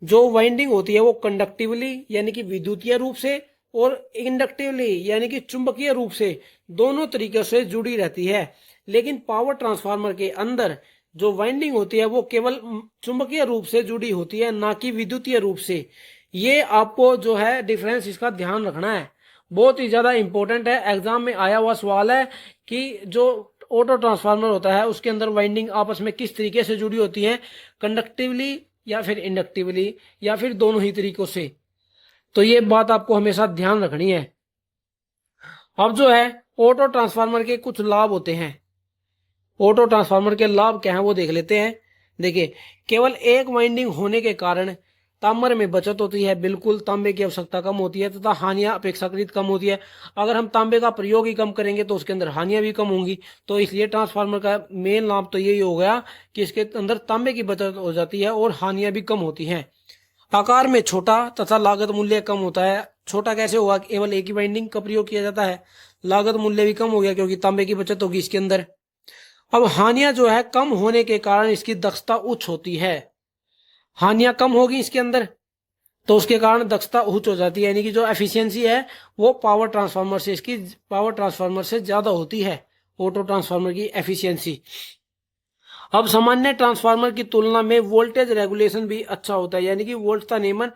जो वाइंडिंग होती है वो कंडक्टिवली यानी कि विद्युतीय रूप से और इंडक्टिवली यानी कि चुंबकीय रूप से दोनों तरीके से जुड़ी रहती है। लेकिन पावर ट्रांसफार्मर के अंदर जो वाइंडिंग होती है वो केवल चुंबकीय रूप से जुड़ी होती है, ना कि विद्युतीय रूप से। ये आपको जो है डिफरेंस इसका ध्यान रखना है, बहुत ही ज्यादा इंपॉर्टेंट है। एग्जाम में आया हुआ सवाल है कि जो ऑटो ट्रांसफार्मर होता है उसके अंदर वाइंडिंग आपस में किस तरीके से जुड़ी होती है, कंडक्टिवली या फिर इंडक्टिवली या फिर दोनों ही तरीकों से। तो ये बात आपको हमेशा ध्यान रखनी है। अब जो है ऑटो ट्रांसफार्मर के कुछ लाभ होते हैं। ऑटो ट्रांसफार्मर के लाभ क्या हैं वो देख लेते हैं। देखिए, केवल एक वाइंडिंग होने के कारण तांबे में बचत होती है, बिल्कुल तांबे की आवश्यकता कम होती है तथा हानियां अपेक्षाकृत कम होती है। अगर हम तांबे का प्रयोग ही कम करेंगे तो उसके अंदर हानियां भी कम होंगी। तो इसलिए ट्रांसफार्मर का मेन लाभ तो यही हो गया कि इसके अंदर तांबे की बचत हो जाती है और हानियां भी कम होती हैं। आकार में छोटा तथा लागत मूल्य कम होता है। छोटा कैसे हुआ, केवल एक ही वाइंडिंग का प्रयोग किया जाता है। लागत मूल्य भी कम हो गया क्योंकि तांबे की बचत होगी इसके अंदर। अब हानियां जो है कम होने के कारण इसकी दक्षता उच्च होती है। हानियां कम होगी इसके अंदर तो उसके कारण दक्षता उच्च हो जाती है, यानी कि जो एफिशिएंसी है वो पावर ट्रांसफार्मर से, इसकी पावर ट्रांसफार्मर से ज्यादा होती है ऑटो ट्रांसफार्मर की एफिशिएंसी। अब सामान्य ट्रांसफार्मर की तुलना में वोल्टेज रेगुलेशन भी अच्छा होता है, यानी कि वोल्टता नियमन।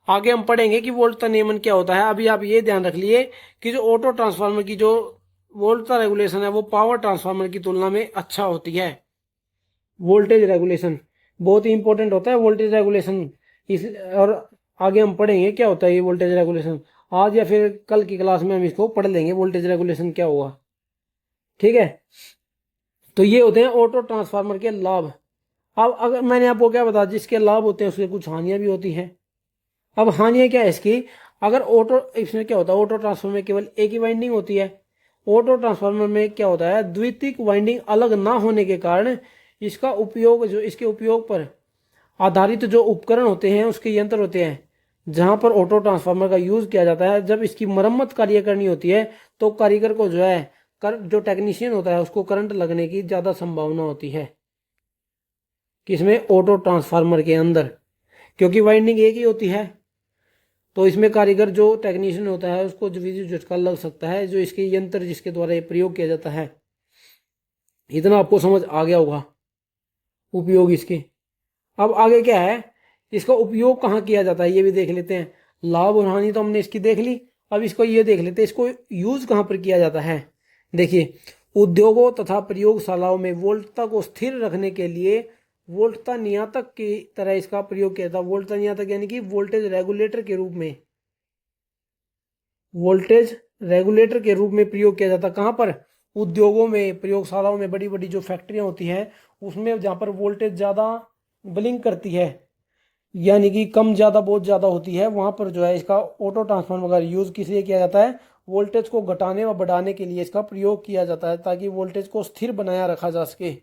आगे हम पढ़ेंगे कि वोल्टता नियमन क्या होता है। अभी आप ये ध्यान रख लिए कि जो ऑटो ट्रांसफार्मर की जो वोल्टता रेगुलेशन है वो पावर ट्रांसफार्मर की तुलना में अच्छा होती है। वोल्टेज रेगुलेशन बहुत ही इंपॉर्टेंट होता है, वोल्टेज रेगुलेशन। इस और आगे हम पढ़ेंगे क्या होता है ये वोल्टेज रेगुलेशन। आज या फिर कल की क्लास में हम इसको पढ़ लेंगे, वोल्टेज रेगुलेशन क्या हुआ, ठीक है। तो ये होते हैं ऑटो ट्रांसफार्मर के लाभ। अब अगर मैंने आपको क्या बताया, जिसके लाभ होते हैं उसके कुछ हानियां भी होती हैं। अब हानियां क्या है इसकी, अगर ऑटो, इसमें क्या होता है, ऑटो ट्रांसफार्मर में केवल एक ही वाइंडिंग होती है। ऑटो ट्रांसफार्मर में क्या होता है, द्वितीयक वाइंडिंग अलग ना होने के कारण इसका उपयोग, जो इसके उपयोग पर आधारित जो उपकरण होते हैं, उसके यंत्र होते हैं जहां पर ऑटो ट्रांसफार्मर का यूज किया जाता है, जब इसकी मरम्मत कार्य करनी होती है तो कारीगर को जो है जो टेक्नीशियन होता है उसको करंट लगने की ज्यादा संभावना होती है। किसमें, ऑटो ट्रांसफार्मर के अंदर, क्योंकि वाइंडिंग एक ही होती है। तो इसमें कारीगर जो टेक्नीशियन होता है उसको जो विद्युत झटका लग सकता है, जो इसके यंत्र जिसके द्वारा ये प्रयोग किया जाता है। इतना आपको समझ आ गया होगा उपयोग इसके। अब आगे क्या है, इसका उपयोग कहाँ किया जाता है ये भी देख लेते हैं। लाभ और हानि तो हमने इसकी देख ली, अब इसको ये देख लेते हैं इसको यूज कहाँ पर किया जाता है। देखिए, उद्योगों तथा प्रयोगशालाओं में वोल्टता को स्थिर रखने के लिए वोल्टता नियंत्रक की तरह इसका प्रयोग किया जाता है। वोल्टता नियंत्रक यानी कि वोल्टेज रेगुलेटर के रूप में, वोल्टेज रेगुलेटर के रूप में प्रयोग किया जाता है। कहाँ पर, उद्योगों में, प्रयोगशालाओं में, बड़ी बड़ी जो फैक्ट्रियां होती हैं उसमें जहाँ पर वोल्टेज ज़्यादा ब्लिंक करती है, यानी कि कम ज़्यादा बहुत ज़्यादा होती है, वहाँ पर जो है इसका ऑटो ट्रांसफार्मर का यूज़ किस लिए किया जाता है, वोल्टेज को घटाने व बढ़ाने के लिए इसका प्रयोग किया जाता है, ताकि वोल्टेज को स्थिर बनाया रखा जा सके।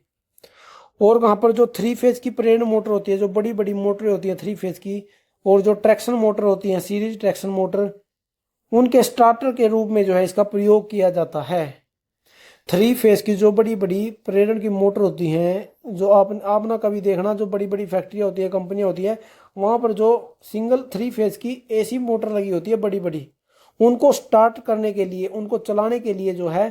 और वहाँ पर जो 3 फेज की प्रेरण मोटर होती है, जो बड़ी बड़ी मोटरें होती हैं 3 फेज की, और जो ट्रैक्शन मोटर होती हैं, सीरीज ट्रैक्शन मोटर, उनके स्टार्टर के रूप में जो है इसका प्रयोग किया जाता है। 3 फेज की जो बड़ी बड़ी प्रेरण की मोटर होती हैं, जो आप ना कभी देखना, जो बड़ी बड़ी फैक्ट्रियाँ होती है, कंपनियाँ होती है, वहाँ पर जो सिंगल 3 फेज की एसी मोटर लगी होती है बड़ी बड़ी, उनको स्टार्ट करने के लिए, उनको चलाने के लिए जो है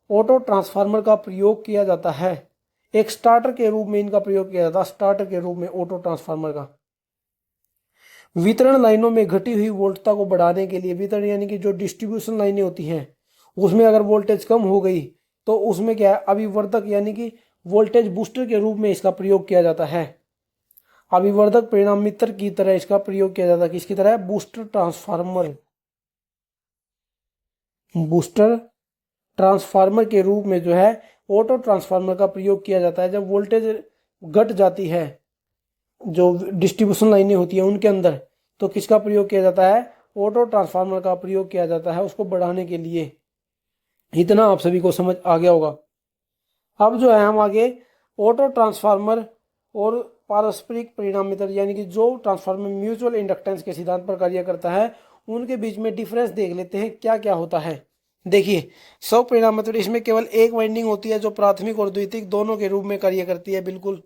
ऑटो ट्रांसफार्मर का प्रयोग किया जाता है। एक स्टार्टर के रूप में इनका प्रयोग किया जाता है, स्टार्टर के रूप में ऑटो ट्रांसफार्मर का। वितरण लाइनों में घटी हुई वोल्टता को बढ़ाने के लिए, वितरण यानी कि जो डिस्ट्रीब्यूशन लाइनें होती हैं उसमें अगर वोल्टेज कम हो गई तो उसमें क्या है, अभिवर्धक यानी कि वोल्टेज बूस्टर के रूप में इसका प्रयोग किया जाता है। अभिवर्धक परिणाम मित्र की तरह इसका प्रयोग किया जाता है। किसकी तरह, बूस्टर ट्रांसफार्मर, बूस्टर ट्रांसफार्मर के रूप में जो है ऑटो ट्रांसफार्मर का प्रयोग किया जाता है। जब वोल्टेज घट जाती है, जो डिस्ट्रीब्यूशन लाइनें होती हैं उनके अंदर, तो किसका प्रयोग किया जाता है, ऑटो ट्रांसफार्मर का प्रयोग किया जाता है उसको बढ़ाने के लिए। इतना आप सभी को समझ आ गया होगा। अब जो है हम आगे ऑटो ट्रांसफार्मर और पारस्परिक परिणामीतर यानी कि जो ट्रांसफार्मर म्यूचुअल इंडक्टेंस के सिद्धांत पर कार्य करता है उनके बीच में डिफरेंस देख लेते हैं क्या क्या होता है। देखिए, स्व परिणामीतर इसमें केवल एक वाइंडिंग होती है जो प्राथमिक और द्वितीयक दोनों के रूप में कार्य करती है, बिल्कुल।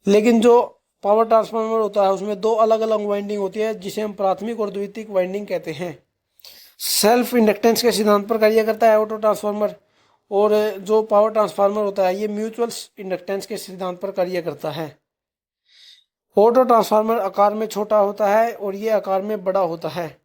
लेकिन जो पावर ट्रांसफार्मर होता है उसमें दो अलग अलग वाइंडिंग होती है जिसे हम प्राथमिक और द्वितीयक वाइंडिंग कहते हैं। सेल्फ इंडक्टेंस के सिद्धांत पर कार्य करता है ऑटो ट्रांसफार्मर, और जो पावर ट्रांसफार्मर होता है ये म्यूचुअल इंडक्टेंस के सिद्धांत पर कार्य करता है। ऑटो ट्रांसफार्मर आकार में छोटा होता है और ये आकार में बड़ा होता है।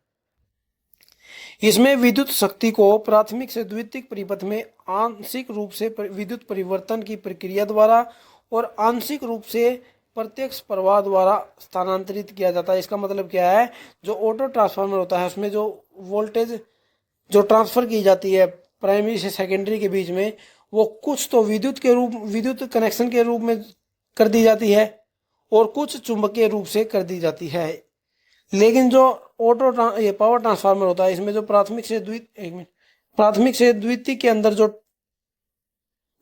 इसमें विद्युत शक्ति को प्राथमिक से द्वितीयक परिपथ में आंशिक रूप से विद्युत परिवर्तन की प्रक्रिया द्वारा और आंशिक रूप से प्रत्यक्ष प्रवाह द्वारा स्थानांतरित किया जाता है। इसका मतलब क्या है, जो ऑटो ट्रांसफार्मर होता है उसमें जो वोल्टेज जो ट्रांसफर की जाती है प्राइमरी से सेकेंडरी के बीच में, वो कुछ तो विद्युत कनेक्शन के रूप में कर दी जाती है और कुछ चुंबकीय रूप से कर दी जाती है। लेकिन जो ये पावर ट्रांसफार्मर होता है इसमें जो प्राथमिक से द्वितीयक के अंदर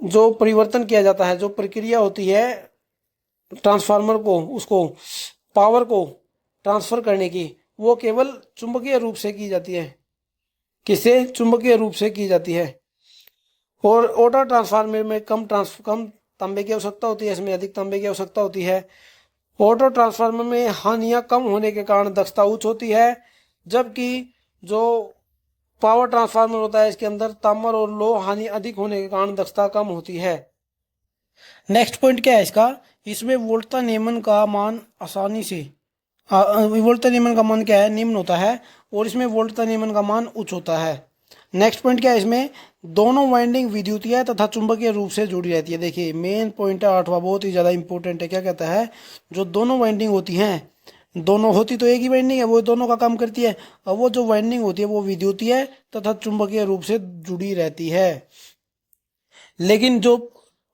जो परिवर्तन किया जाता है, जो प्रक्रिया होती है ट्रांसफार्मर को उसको पावर को ट्रांसफर करने की, वो केवल चुंबकीय रूप से की जाती है। किससे? चुंबकीय रूप से की जाती है। और ऑटो ट्रांसफार्मर में कम तांबे की आवश्यकता होती है, इसमें अधिक तांबे की आवश्यकता होती है। ऑटो ट्रांसफार्मर में हानियां कम होने के कारण दक्षता उच्च होती है, जबकि जो पावर ट्रांसफार्मर होता है इसके अंदर तांबा और लोह हानि अधिक होने के कारण दक्षता कम होती है। नेक्स्ट पॉइंट क्या है इसका, इसमें वोल्टता नियमन का मान आसानी से वोल्टता नियमन का मान क्या है, निम्न होता है, और इसमें वोल्टता नियमन का मान उच्च होता है। नेक्स्ट पॉइंट क्या है, इसमें दोनों वाइंडिंग विद्युतीय तथा चुंबकीय रूप से जुड़ी रहती है। देखिए मेन पॉइंट है 8वां, बहुत ही ज़्यादा इंपॉर्टेंट है। क्या कहता है, जो दोनों वाइंडिंग होती हैं, दोनों होती तो एक ही वाइंडिंग है, वो दोनों का काम करती है, और वो जो वाइंडिंग होती है वो विद्युतीय तथा चुंबकीय रूप से जुड़ी रहती है। लेकिन जो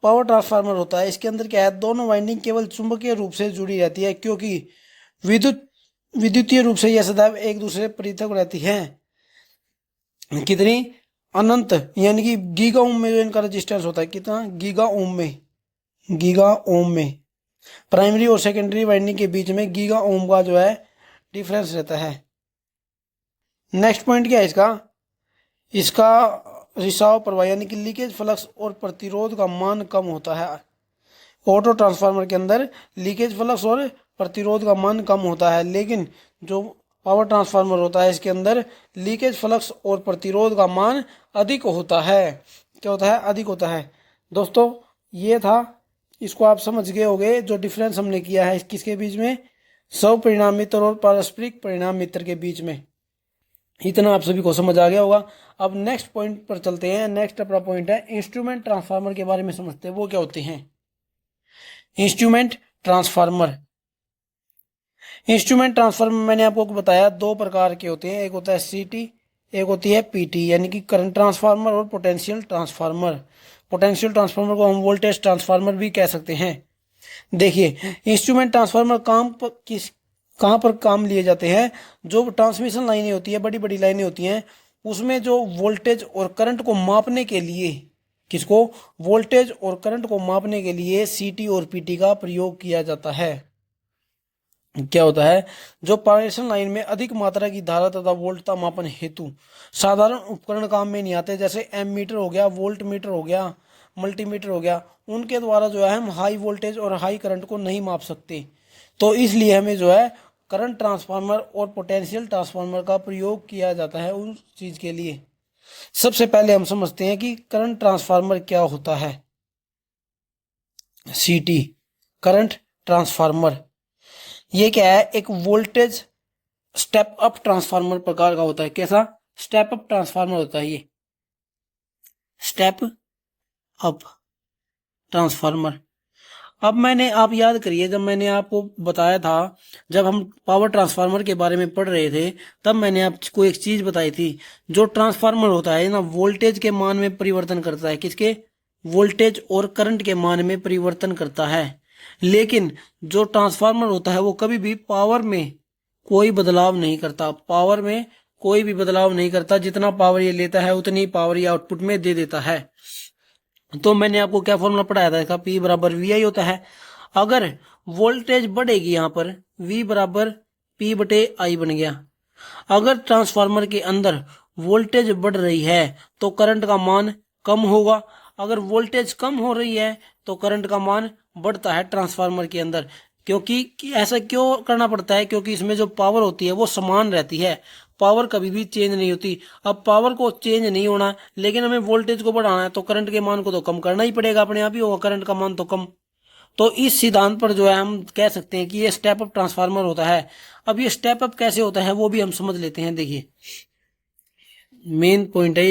पावर ट्रांसफार्मर होता है इसके अंदर क्या है, दोनों वाइंडिंग केवल चुंबकीय रूप से जुड़ी रहती है, क्योंकि विद्युतीय रूप से यह सदैव एक दूसरे पृथक रहती है। कितनी? अनंत, यानी कि गीगा ओम में जो इनका रेजिस्टेंस होता है, कितना? गीगा ओम में प्राइमरी और सेकेंडरी वाइंडिंग के बीच में गीगा ओम का जो है डिफरेंस रहता है। नेक्स्ट पॉइंट क्या है इसका रिसाव प्रवाह यानी कि लीकेज फ्लक्स और प्रतिरोध का मान कम होता है। ऑटो ट्रांसफार्मर के अंदर लीकेज फ्लक्स और प्रतिरोध का मान कम होता है, लेकिन जो पावर ट्रांसफार्मर होता है इसके अंदर लीकेज फ्लक्स और प्रतिरोध का मान अधिक होता है। क्या होता है? अधिक होता है। दोस्तों ये था, इसको आप समझ गए होंगे जो डिफरेंस हमने किया है किसके बीच में, स्व परिणामीतर और पारस्परिक परिणामीतर के बीच में। इतना आप सभी को समझ आ गया होगा। अब नेक्स्ट पॉइंट पर चलते हैं। नेक्स्ट अपना पॉइंट है इंस्ट्रूमेंट ट्रांसफार्मर के बारे में समझते हैं, वो क्या होते हैं इंस्ट्रूमेंट ट्रांसफार्मर। इंस्ट्रूमेंट ट्रांसफार्मर मैंने आपको बताया दो प्रकार के होते हैं, एक होता है सीटी, एक होती है पीटी, यानी कि करंट ट्रांसफार्मर और पोटेंशियल ट्रांसफार्मर। पोटेंशियल ट्रांसफार्मर को हम वोल्टेज ट्रांसफार्मर भी कह सकते हैं। देखिए इंस्ट्रूमेंट ट्रांसफार्मर कहाँ पर काम लिए जाते हैं, जो ट्रांसमिशन लाइनें होती है, बड़ी बड़ी लाइनें होती हैं, उसमें जो वोल्टेज और करंट को मापने के लिए, किसको? वोल्टेज और करंट को मापने के लिए सीटी और पीटी का प्रयोग किया जाता है। क्या होता है, जो पारेषण लाइन में अधिक मात्रा की धारा तथा वोल्टता मापन हेतु साधारण उपकरण काम में नहीं आते, जैसे एमीटर हो गया, वोल्ट मीटर हो गया, मल्टीमीटर हो गया, उनके द्वारा जो है हम हाई वोल्टेज और हाई करंट को नहीं माप सकते। तो इसलिए हमें जो है करंट ट्रांसफार्मर और पोटेंशियल ट्रांसफार्मर का प्रयोग किया जाता है उस चीज के लिए। सबसे पहले हम समझते हैं कि करंट ट्रांसफार्मर क्या होता है। सीटी करंट ट्रांसफार्मर ये क्या है, एक वोल्टेज स्टेप अप ट्रांसफार्मर प्रकार का होता है। कैसा? स्टेप अप ट्रांसफार्मर होता है ये, स्टेप अप ट्रांसफार्मर। अब आप याद करिए, जब मैंने आपको बताया था, जब हम पावर ट्रांसफार्मर के बारे में पढ़ रहे थे, तब मैंने आपको एक चीज बताई थी, जो ट्रांसफार्मर होता है ना, वोल्टेज के मान में परिवर्तन करता है। किसके? वोल्टेज और करंट के मान में परिवर्तन करता है। लेकिन जो ट्रांसफार्मर होता है वो कभी भी पावर में कोई बदलाव नहीं करता, पावर में कोई भी बदलाव नहीं करता। जितना पावर ये लेता है उतनी पावर ये आउटपुट में दे देता है। तो मैंने आपको क्या फॉर्मूला पढ़ाया था इसका, P बराबर VI होता है। अगर वोल्टेज बढ़ेगी यहाँ पर V बराबर P बटे I बन गया। अगर ट्रांसफार्मर के अंदर वोल्टेज बढ़ रही है तो करंट का मान कम होगा, अगर वोल्टेज कम हो रही है तो करंट का मान बढ़ता है ट्रांसफार्मर के अंदर। क्योंकि ऐसा क्यों करना पड़ता है? क्योंकि इसमें जो पावर होती है वो समान रहती है, पावर कभी भी चेंज नहीं होती। अब पावर को चेंज नहीं होना, लेकिन हमें वोल्टेज को बढ़ाना है तो करंट के मान को तो कम करना ही पड़ेगा, अपने आप ही होगा करंट का मान तो कम। तो इस सिद्धांत पर जो है हम कह सकते हैं कि ये स्टेप अप ट्रांसफार्मर होता है। अब ये स्टेप अप कैसे होता है वो भी हम समझ लेते हैं। देखिए मेन पॉइंट है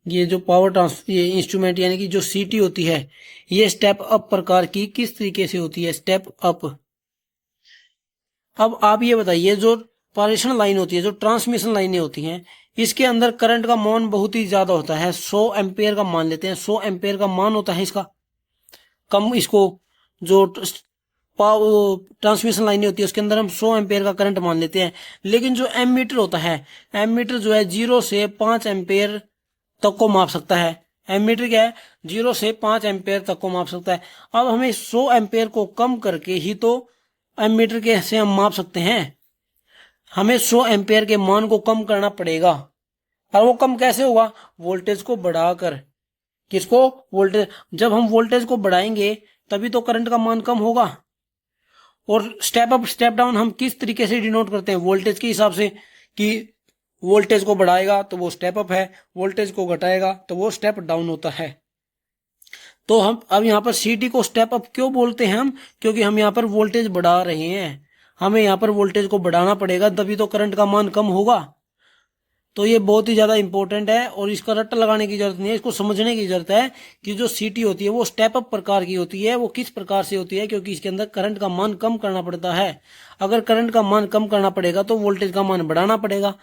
ये जो ये इंस्ट्रूमेंट यानी कि जो सीटी होती है ये स्टेप अप प्रकार की किस तरीके से होती है, स्टेप अप। अब आप ये बताइए, जो पारेषण लाइन होती है, जो ट्रांसमिशन लाइनें होती हैं, इसके अंदर करंट का मान बहुत ही ज्यादा होता है, 100 एम्पेयर का मान लेते हैं, 100 एम्पेयर का मान होता है इसका। कम इसको जो ट्रांसमिशन लाइनें होती है उसके अंदर हम 100 एम्पेयर का करंट मान लेते हैं। लेकिन जो एमीटर होता है, एमीटर जो है 0 से 5 एम्पेयर तक को माप सकता है। एमीटर क्या है? 0 से 5 एम्पेयर तक को माप सकता है। अब हमें 100 एम्पेयर को कम करके ही तो एमीटर के से हम माप सकते हैं। हमें 100 एम्पेयर के मान को कम करना पड़ेगा। और वो कम कैसे होगा? वोल्टेज को बढ़ाकर। किसको? वोल्टेज। जब हम वोल्टेज को बढ़ाएंगे तभी तो करंट का मान कम होगा। और स्टेप अप स्टेप डाउन हम किस तरीके से डिनोट करते हैं? वोल्टेज के हिसाब से, कि वोल्टेज को बढ़ाएगा तो वो स्टेप अप है, वोल्टेज को घटाएगा तो वो स्टेप डाउन होता है। तो हम अब यहाँ पर सीटी को स्टेप अप क्यों बोलते हैं हम? क्योंकि हम यहाँ पर वोल्टेज बढ़ा रहे हैं, हमें यहाँ पर वोल्टेज को बढ़ाना पड़ेगा तभी तो करंट का मान कम होगा। तो ये बहुत ही ज्यादा इंपॉर्टेंट है और इसका रट्टा लगाने की जरूरत नहीं है, इसको समझने की जरूरत है कि जो सीटी होती है वो स्टेप अप प्रकार की होती है। वो किस प्रकार से होती है? क्योंकि इसके अंदर करंट का मान कम करना पड़ता है। अगर करंट का मान कम करना पड़ेगा तो वोल्टेज का मान बढ़ाना पड़ेगा।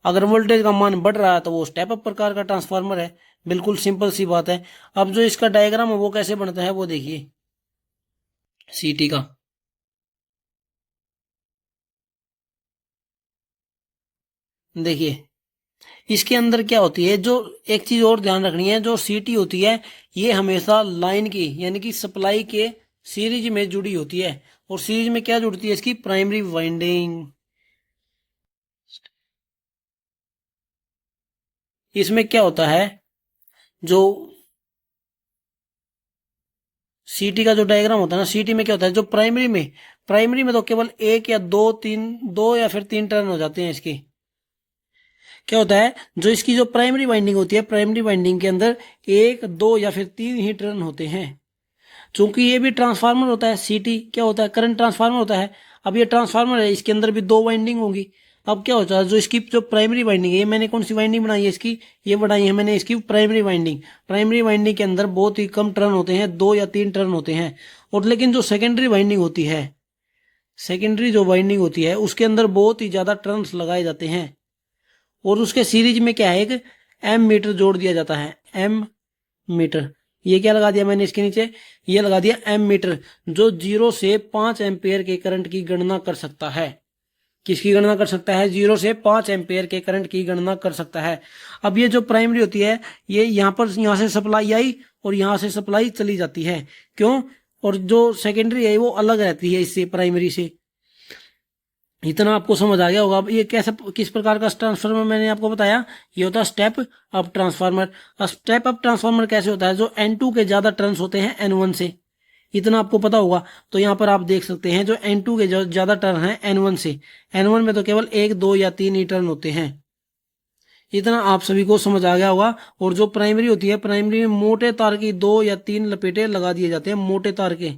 अगर वोल्टेज का मान बढ़ रहा है तो वो स्टेप अप प्रकार का ट्रांसफार्मर है। बिल्कुल सिंपल सी बात है। अब जो इसका डायग्राम है वो कैसे बनता है वो देखिए सीटी का। देखिए इसके अंदर क्या होती है, जो एक चीज और ध्यान रखनी है, जो सीटी होती है ये हमेशा लाइन की यानी कि सप्लाई के सीरीज में जुड़ी होती है। और सीरीज में क्या जुड़ती है? इसकी प्राइमरी वाइंडिंग। इसमें क्या होता है, जो सीटी का जो डायग्राम होता है ना, सीटी में क्या होता है, जो प्राइमरी में तो केवल एक या दो या फिर तीन टर्न हो जाते हैं इसके। क्या होता है, जो इसकी जो प्राइमरी वाइंडिंग होती है, प्राइमरी वाइंडिंग के अंदर एक, दो या फिर तीन ही टर्न होते हैं। चूंकि ये भी ट्रांसफार्मर होता है, सीटी क्या होता है? करंट ट्रांसफार्मर होता है। अब ये ट्रांसफार्मर है, इसके अंदर भी दो वाइंडिंग होगी। अब क्या होता है, जो इसकी जो प्राइमरी वाइंडिंग है, ये मैंने कौन सी वाइंडिंग बनाई है इसकी? ये बनाई है मैंने इसकी प्राइमरी वाइंडिंग। प्राइमरी वाइंडिंग के अंदर बहुत ही कम टर्न होते हैं, 2 या 3 टर्न होते हैं। और लेकिन जो सेकेंडरी वाइंडिंग होती है, सेकेंडरी जो वाइंडिंग होती है उसके अंदर बहुत ही ज्यादा टर्न्स लगाए जाते हैं। और उसके सीरीज में क्या है, एक एम मीटर जोड़ दिया जाता है। एम मीटर, ये क्या लगा दिया मैंने इसके नीचे? ये लगा दिया एम मीटर, जो 0 से 5 एम्पेयर के करंट की गणना कर सकता है। किसकी गणना कर सकता है? 0 से 5 एम्पेयर के करंट की गणना कर सकता है। अब ये जो प्राइमरी होती है, ये यहाँ से सप्लाई आई और यहाँ से सप्लाई चली जाती है। क्यों? और जो सेकेंडरी है वो अलग रहती है इससे, प्राइमरी से। इतना आपको समझ आ गया होगा। अब ये कैसे, किस प्रकार का ट्रांसफार्मर मैंने आपको बताया, ये होता है step up transformer. Step up transformer कैसे होता है? जो N2 के ज्यादा टर्न्स होते हैं N1 से, इतना आपको पता होगा। तो यहाँ पर आप देख सकते हैं जो N2 के जो ज्यादा टर्न है N1 से, N1 में तो केवल 1, 2 या 3 ही टर्न होते हैं। इतना आप सभी को समझ आ गया होगा। और जो प्राइमरी होती है, प्राइमरी में मोटे तार की 2 या 3 लपेटे लगा दिए जाते हैं, मोटे तार के,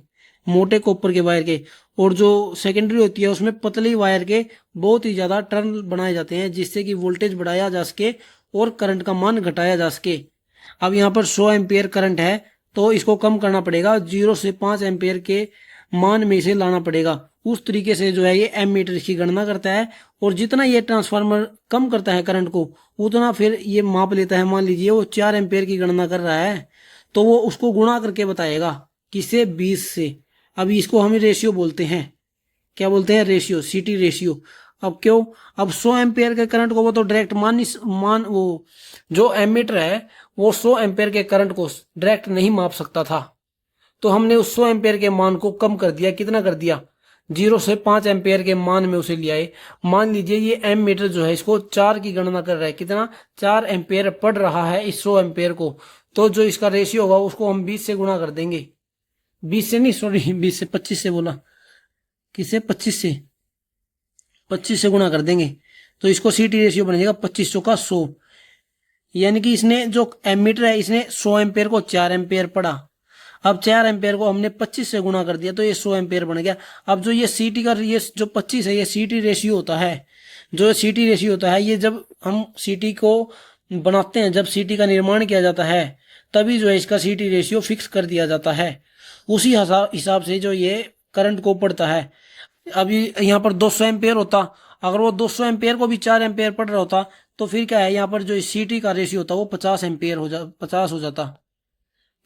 मोटे कॉपर के वायर के। और जो सेकेंडरी होती है उसमें पतली वायर के बहुत ही ज्यादा टर्न बनाए जाते हैं, जिससे कि वोल्टेज बढ़ाया जा सके और करंट का मान घटाया जा सके। अब यहाँ पर 100 एम्पेयर करंट है तो इसको कम करना पड़ेगा, 0 से 5 एम्पेयर के मान में से लाना पड़ेगा। उस तरीके से जो है ये एम मीटर की गणना करता है। और जितना ये ट्रांसफार्मर कम करता है करंट को, उतना फिर ये माप लेता है। मान लीजिए वो 4 एम्पेयर की गणना कर रहा है तो वो उसको गुणा करके बताएगा, किससे? 20 से। अभी इसको हम रेशियो बोलते हैं। क्या बोलते हैं? रेशियो, सीटी रेशियो। अब क्यों? अब 100 एम्पेयर के करंट को वो तो डायरेक्ट वो जो एमीटर है वो 100 एम्पेयर के करंट को डायरेक्ट नहीं माप सकता था। तो हमने उस 100 एम्पेयर के मान को कम कर दिया। कितना कर दिया? 0 से 5 एम्पेयर के मान में उसे ले आए। मान लीजिए ये एम मीटर जो है इसको 4 की गणना कर रहा है। कितना? 4 एम्पेयर पड़ रहा है इस 100 एम्पेयर को। तो जो इसका रेशियो होगा उसको हम 20 से गुणा कर देंगे। 20 से नहीं, सॉरी 20 से, 25 से बोला। किसे? 25 से। 25 से गुणा कर देंगे तो इसको सीटी रेशियो बन जाएगा 25 का 100। यानी कि इसने जो एमीटर है इसने 100 एम्पेयर को 4 एम्पेयर पढ़ा। अब 4 एम्पेयर को हमने 25 से गुणा कर दिया तो ये 100 एम्पेयर बन गया। अब जो ये सीटी का ये जो 25 है ये सीटी रेशियो होता है। जो सीटी रेशियो होता है ये जब हम सीटी को बनाते हैं, जब सीटी का निर्माण किया जाता है तभी जो है इसका सीटी रेशियो फिक्स कर दिया जाता है। उसी हिसाब से जो ये करंट को पड़ता है। अभी यहाँ पर 200 एम्पेयर होता, अगर वो 200 एम्पेयर को भी 4 एम्पेयर पड़ रहा होता तो फिर क्या है, यहाँ पर जो सीटी का रेशियो होता वो 50 एम्पेयर 50 हो जाता।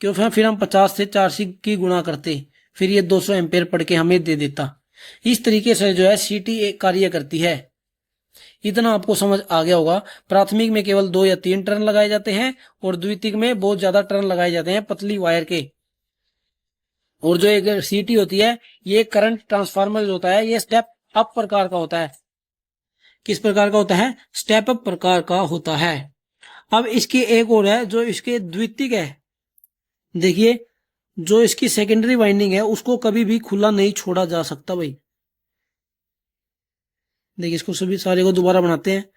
क्यों? फिर हम 50 से 4 की गुणा करते, फिर ये 200 एम्पेयर पढ़ के हमें दे देता। इस तरीके से जो है सीटी एक कार्य करती है। इतना आपको समझ आ गया होगा। प्राथमिक में केवल 2 या 3 टर्न लगाए जाते हैं और द्वितीयक में बहुत ज्यादा टर्न लगाए जाते हैं पतली वायर के। और जो एक सीटी होती है ये करंट ट्रांसफार्मर जो होता है ये स्टेप अप प्रकार का होता है। किस प्रकार का होता है? स्टेप अप प्रकार का होता है। अब इसकी एक और है जो इसके द्वितीयक है। देखिए जो इसकी सेकेंडरी वाइंडिंग है उसको कभी भी खुला नहीं छोड़ा जा सकता भाई। देखिए इसको सभी सारे को दोबारा बनाते हैं।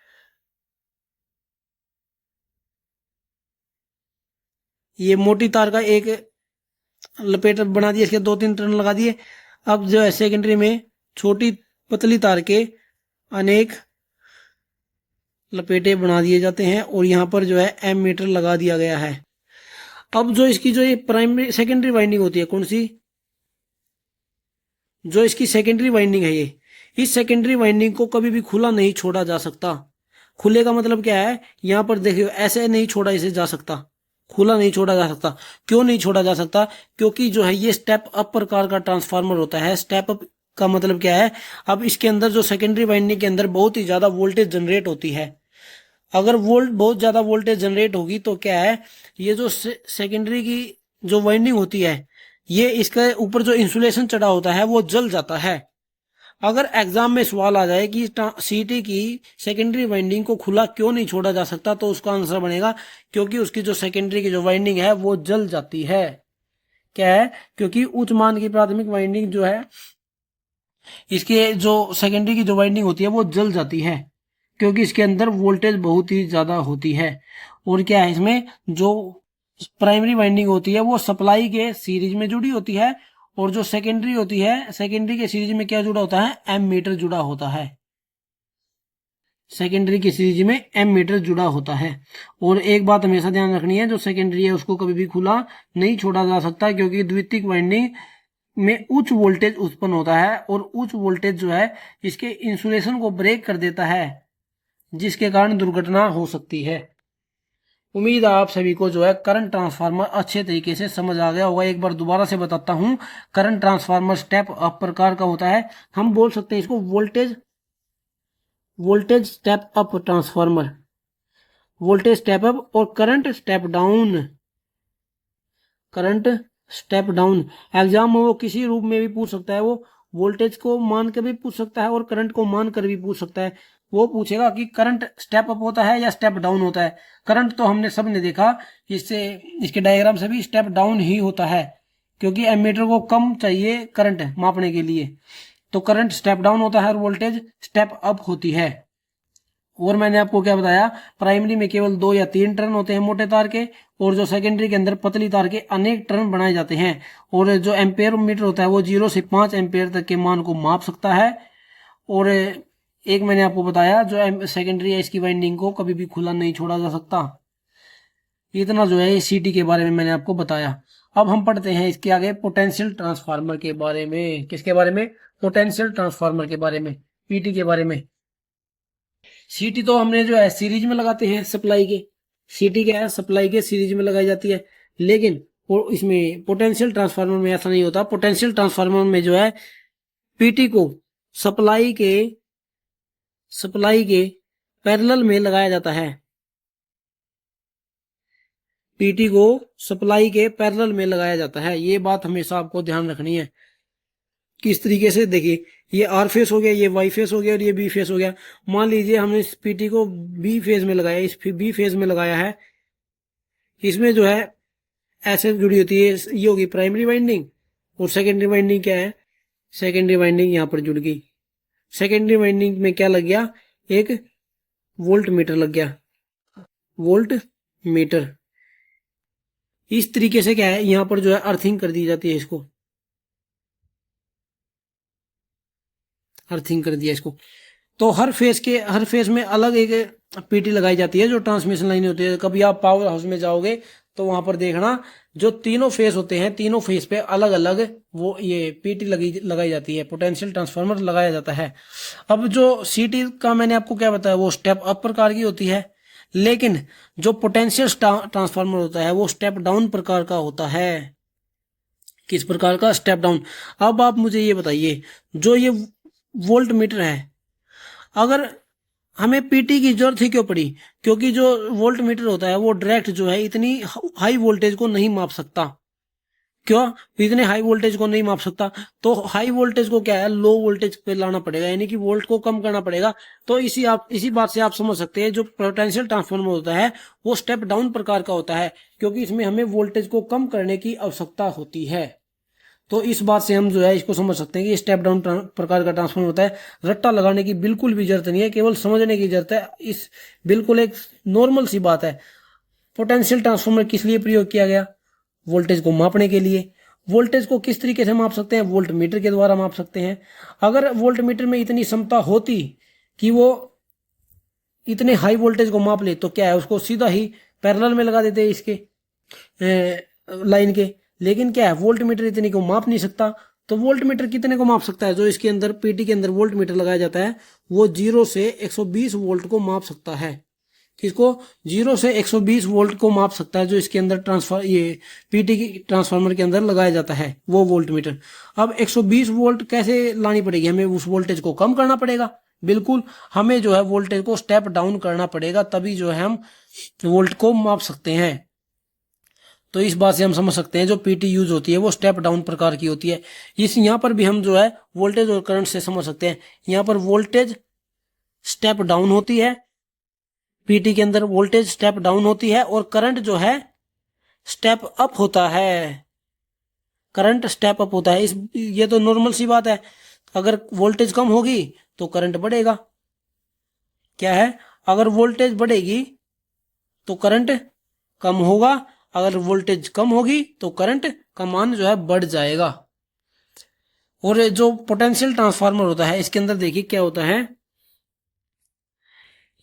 ये मोटी तार का एक लपेट बना दिया, इसके 2-3 टर्न लगा दिए। अब जो है सेकेंडरी में छोटी पतली तार के अनेक लपेटे बना दिए जाते हैं और यहाँ पर जो है एम मीटर लगा दिया गया है। अब जो इसकी जो ये प्राइमरी सेकेंडरी वाइंडिंग होती है, कौन सी? जो इसकी सेकेंडरी वाइंडिंग है ये, इस सेकेंडरी वाइंडिंग को कभी भी खुला नहीं छोड़ा जा सकता। खुले का मतलब क्या है? यहाँ पर देखिए ऐसे नहीं छोड़ा इसे जा सकता, खुला नहीं छोड़ा जा सकता। क्यों नहीं छोड़ा जा सकता? क्योंकि जो है ये स्टेप अप प्रकार का ट्रांसफार्मर होता है। स्टेप अप का मतलब क्या है? अब इसके अंदर जो सेकेंडरी वाइंडिंग के अंदर बहुत ही ज्यादा वोल्टेज जनरेट होती है। अगर बहुत ज्यादा वोल्टेज जनरेट होगी तो क्या है, ये जो सेकेंडरी की जो वाइंडिंग होती है ये इसके ऊपर जो इंसुलेशन चढ़ा होता है वो जल जाता है। अगर एग्जाम में सवाल आ जाए कि सीटी की सेकेंडरी वाइंडिंग को खुला क्यों नहीं छोड़ा जा सकता, तो उसका आंसर बनेगा क्योंकि उसकी जो सेकेंडरी की जो वाइंडिंग है वो जल जाती है। क्या है? क्योंकि उच्च मान की प्राथमिक वाइंडिंग जो है इसके जो सेकेंडरी की जो वाइंडिंग होती है वो जल जाती है क्योंकि इसके अंदर वोल्टेज बहुत ही ज्यादा होती है। और क्या है, इसमें जो प्राइमरी वाइंडिंग होती है वो सप्लाई के सीरीज में जुड़ी होती है और जो सेकेंडरी होती है सेकेंडरी के सीरीज में क्या जुड़ा होता है? एम मीटर जुड़ा होता है। सेकेंडरी की सीरीज में एम मीटर जुड़ा होता है। और एक बात हमेशा ध्यान रखनी है, जो सेकेंडरी है उसको कभी भी खुला नहीं छोड़ा जा सकता क्योंकि द्वितीयक वाइंडिंग में उच्च वोल्टेज उत्पन्न होता है और उच्च वोल्टेज जो है इसके इंसुलेशन को ब्रेक कर देता है जिसके कारण दुर्घटना हो सकती है। उम्मीद है आप सभी को जो है करंट ट्रांसफार्मर अच्छे तरीके से समझ आ गया होगा। एक बार दोबारा से बताता हूं, करंट ट्रांसफार्मर स्टेप अप प्रकार का होता है। हम बोल सकते हैं इसको voltage step up transformer, voltage step up और current step down. Current step down exam में वो किसी रूप में भी पूछ सकता है। वो वोल्टेज को मान कर भी पूछ सकता है और करंट को मान कर भी पूछ सकता है। वो पूछेगा कि करंट स्टेप अप होता है या स्टेप डाउन होता है। करंट तो हमने सबने देखा, इससे इसके डायग्राम से भी स्टेप डाउन ही होता है क्योंकि एमीटर को कम चाहिए करंट मापने के लिए। तो करंट स्टेप डाउन होता है और वोल्टेज स्टेप अप होती है। और मैंने आपको क्या बताया, प्राइमरी में केवल 2 या 3 टर्न होते हैं मोटे तार के और जो सेकेंडरी के अंदर पतली तार के अनेक टर्न बनाए जाते हैं। और जो एम्पेयर मीटर होता है वो 0 से 5 एम्पेयर तक के मान को माप सकता है। और एक मैंने आपको बताया जो सेकेंडरी है इसकी वाइंडिंग को कभी भी खुला नहीं छोड़ा जा सकता। इतना जो है सीटी के बारे में मैंने आपको बताया। अब हम पढ़ते हैं इसके आगे पोटेंशियल ट्रांसफार्मर के बारे में। किसके बारे में? पोटेंशियल ट्रांसफार्मर के बारे में, पीटी के बारे में। सीटी तो हमने जो है सीरीज में लगाते हैं सप्लाई के। सीटी क्या है? सप्लाई के सीरीज में लगाई जाती है। लेकिन इसमें पोटेंशियल ट्रांसफार्मर में ऐसा नहीं होता। पोटेंशियल ट्रांसफार्मर में जो है पीटी को सप्लाई के पैरेलल में लगाया जाता है। पीटी को सप्लाई के पैरेलल में लगाया जाता है। ये बात हमेशा आपको ध्यान रखनी है। किस तरीके से, देखिए ये आर फेस हो गया, ये वाई फेस हो गया और ये बी फेस हो गया। मान लीजिए हमने इस पीटी को बी फेज में लगाया, इस बी फेज में लगाया है, इसमें जो है ऐसे जुड़ी होती है, ये होगी प्राइमरी वाइंडिंग और सेकेंडरी वाइंडिंग क्या है, सेकेंडरी वाइंडिंग यहां पर जुड़ गई। सेकेंडरी वाइंडिंग में क्या लग गया, एक वोल्ट मीटर लग गया, वोल्ट मीटर। इस तरीके से क्या है, यहां पर जो है अर्थिंग कर दी जाती है, इसको अर्थिंग कर दिया इसको। तो हर फेज में अलग एक पीटी लगाई जाती है जो ट्रांसमिशन लाइन होती है। कभी आप पावर हाउस में जाओगे तो वहां पर देखना, जो तीनों फेज होते हैं, तीनों फेज पे अलग अलग वो ये पीटी लगाई जाती है, पोटेंशियल ट्रांसफार्मर लगाया जाता है। अब जो सीटी का मैंने आपको क्या बताया, वो स्टेप अप प्रकार की होती है, लेकिन जो पोटेंशियल ट्रांसफार्मर होता है वो स्टेप डाउन प्रकार का होता है। किस प्रकार का, स्टेप डाउन। अब आप मुझे ये बताइए, जो ये वोल्ट मीटर है, अगर हमें पीटी की जरूरत ही क्यों पड़ी, क्योंकि जो वोल्ट मीटर होता है वो डायरेक्ट जो है इतनी हाई वोल्टेज को नहीं माप सकता। क्यों, इतने हाई वोल्टेज को नहीं माप सकता, तो हाई वोल्टेज को क्या है, लो वोल्टेज पे लाना पड़ेगा, यानी कि वोल्ट को कम करना पड़ेगा। तो इसी बात से आप समझ सकते हैं जो पोटेंशियल ट्रांसफार्मर होता है वो स्टेप डाउन प्रकार का होता है, क्योंकि इसमें हमें वोल्टेज को कम करने की आवश्यकता होती है। तो इस बात से हम जो है इसको समझ सकते हैं कि स्टेप डाउन प्रकार का ट्रांसफार्मर होता है। रट्टा लगाने की बिल्कुल भी जरूरत नहीं है, केवल समझने की जरूरत है। इस बिल्कुल एक नॉर्मल सी बात है। पोटेंशियल ट्रांसफार्मर किस लिए प्रयोग किया गया, वोल्टेज को मापने के लिए। वोल्टेज को किस तरीके से माप सकते हैं, वोल्ट मीटर के द्वारा माप सकते हैं। अगर वोल्ट मीटर में इतनी क्षमता होती कि वो इतने हाई वोल्टेज को माप ले, तो क्या है, उसको सीधा ही पैरेलल में लगा देते इसके लाइन के। लेकिन क्या है, वोल्ट मीटर इतने को माप नहीं सकता। तो वोल्ट मीटर कितने को माप सकता है, जो इसके अंदर पीटी के अंदर वोल्ट मीटर लगाया जाता है वो 0 से 120 वोल्ट को माप सकता है। किसको, 0 से 120 वोल्ट को माप सकता है, जो इसके अंदर ये पीटी की ट्रांसफार्मर के अंदर लगाया जाता है वो वोल्ट मीटर। अब 120 वोल्ट कैसे लानी पड़ेगी, हमें उस वोल्टेज को कम करना पड़ेगा। बिल्कुल, हमें जो है वोल्टेज को स्टेप डाउन करना पड़ेगा, तभी जो है हम वोल्ट को माप सकते हैं। तो इस बात से हम समझ सकते हैं जो पीटी यूज होती है वो स्टेप डाउन प्रकार की होती है। इस यहाँ पर भी हम जो है वोल्टेज और करंट से समझ सकते हैं। यहाँ पर वोल्टेज स्टेप डाउन होती है, पीटी के अंदर वोल्टेज स्टेप डाउन होती है, और करंट जो है स्टेप अप होता है। करंट स्टेप अप होता है। ये तो नॉर्मल सी बात है। अगर वोल्टेज कम होगी तो करंट बढ़ेगा। क्या है, अगर वोल्टेज बढ़ेगी तो करंट कम होगा, अगर वोल्टेज कम होगी तो करंट का मान जो है बढ़ जाएगा। और जो पोटेंशियल ट्रांसफार्मर होता है इसके अंदर देखिए क्या होता है,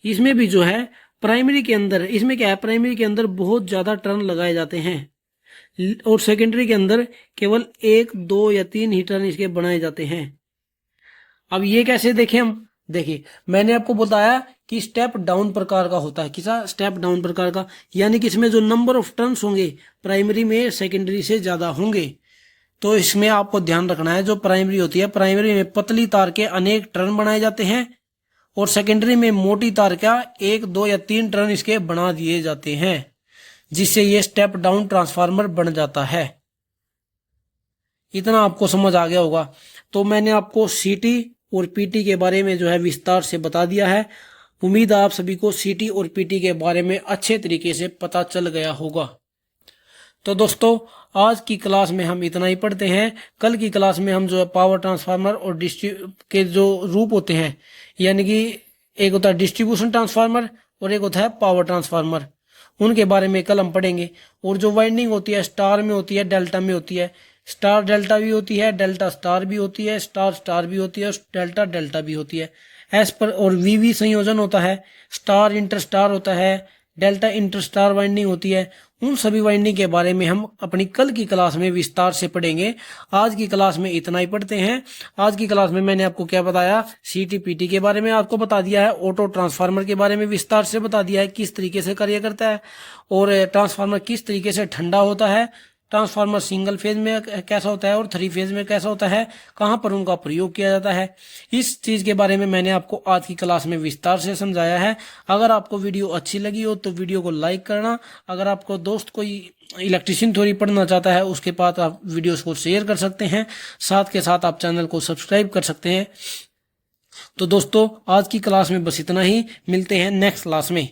इसमें भी जो है प्राइमरी के अंदर, इसमें क्या है, प्राइमरी के अंदर बहुत ज्यादा टर्न लगाए जाते हैं और सेकेंडरी के अंदर केवल 1, 2 या 3 ही टर्न इसके बनाए जाते हैं। अब ये कैसे देखें हम, देखिए मैंने आपको बताया कि स्टेप डाउन प्रकार का होता है। किसा, स्टेप डाउन प्रकार का, यानी कि इसमें जो नंबर ऑफ टर्न्स होंगे प्राइमरी में सेकेंडरी से ज्यादा होंगे। तो इसमें आपको ध्यान रखना है, जो प्राइमरी होती है, प्राइमरी में पतली तार के अनेक टर्न बनाए जाते हैं और सेकेंडरी में मोटी तार का 1, 2 या 3 टर्न इसके बना दिए जाते हैं, जिससे ये स्टेप डाउन ट्रांसफार्मर बन जाता है। इतना आपको समझ आ गया होगा। तो मैंने आपको सीटी और पीटी के बारे में जो है विस्तार से बता दिया है। उम्मीद है आप सभी को सीटी और पीटी के बारे में अच्छे तरीके से पता चल गया होगा। तो दोस्तों, आज की क्लास में हम इतना ही पढ़ते हैं। कल की क्लास में हम जो है पावर ट्रांसफार्मर और के जो रूप होते हैं, यानी कि एक होता है डिस्ट्रीब्यूशन ट्रांसफार्मर और एक होता है पावर ट्रांसफार्मर, उनके बारे में कल हम पढ़ेंगे। और जो वाइंडिंग होती है, स्टार में होती है, डेल्टा में होती है, स्टार डेल्टा भी होती है, डेल्टा स्टार भी होती है, स्टार स्टार भी होती है, डेल्टा डेल्टा भी होती है। एस पर और वीवी संयोजन होता है, स्टार इंटर स्टार होता है, डेल्टा इंटर स्टार वाइंडिंग होती है। उन सभी वाइंडिंग के बारे में हम अपनी कल की क्लास में विस्तार से पढ़ेंगे। आज की क्लास में इतना ही पढ़ते हैं। आज की क्लास में मैंने आपको क्या बताया, सीटीपीटी के बारे में आपको बता दिया है, ऑटो ट्रांसफार्मर के बारे में विस्तार से बता दिया है किस तरीके से कार्य करता है, और ट्रांसफार्मर किस तरीके से ठंडा होता है, ट्रांसफार्मर सिंगल फेज में कैसा होता है और 3 फेज में कैसा होता है, कहां पर उनका प्रयोग किया जाता है, इस चीज के बारे में मैंने आपको आज की क्लास में विस्तार से समझाया है। अगर आपको वीडियो अच्छी लगी हो तो वीडियो को लाइक करना। अगर आपको दोस्त कोई इलेक्ट्रिशियन थ्योरी पढ़ना चाहता है उसके पास आप वीडियोस को शेयर कर सकते हैं। साथ के साथ आप चैनल को सब्सक्राइब कर सकते हैं। तो दोस्तों आज की क्लास में बस इतना ही, मिलते हैं नेक्स्ट क्लास में।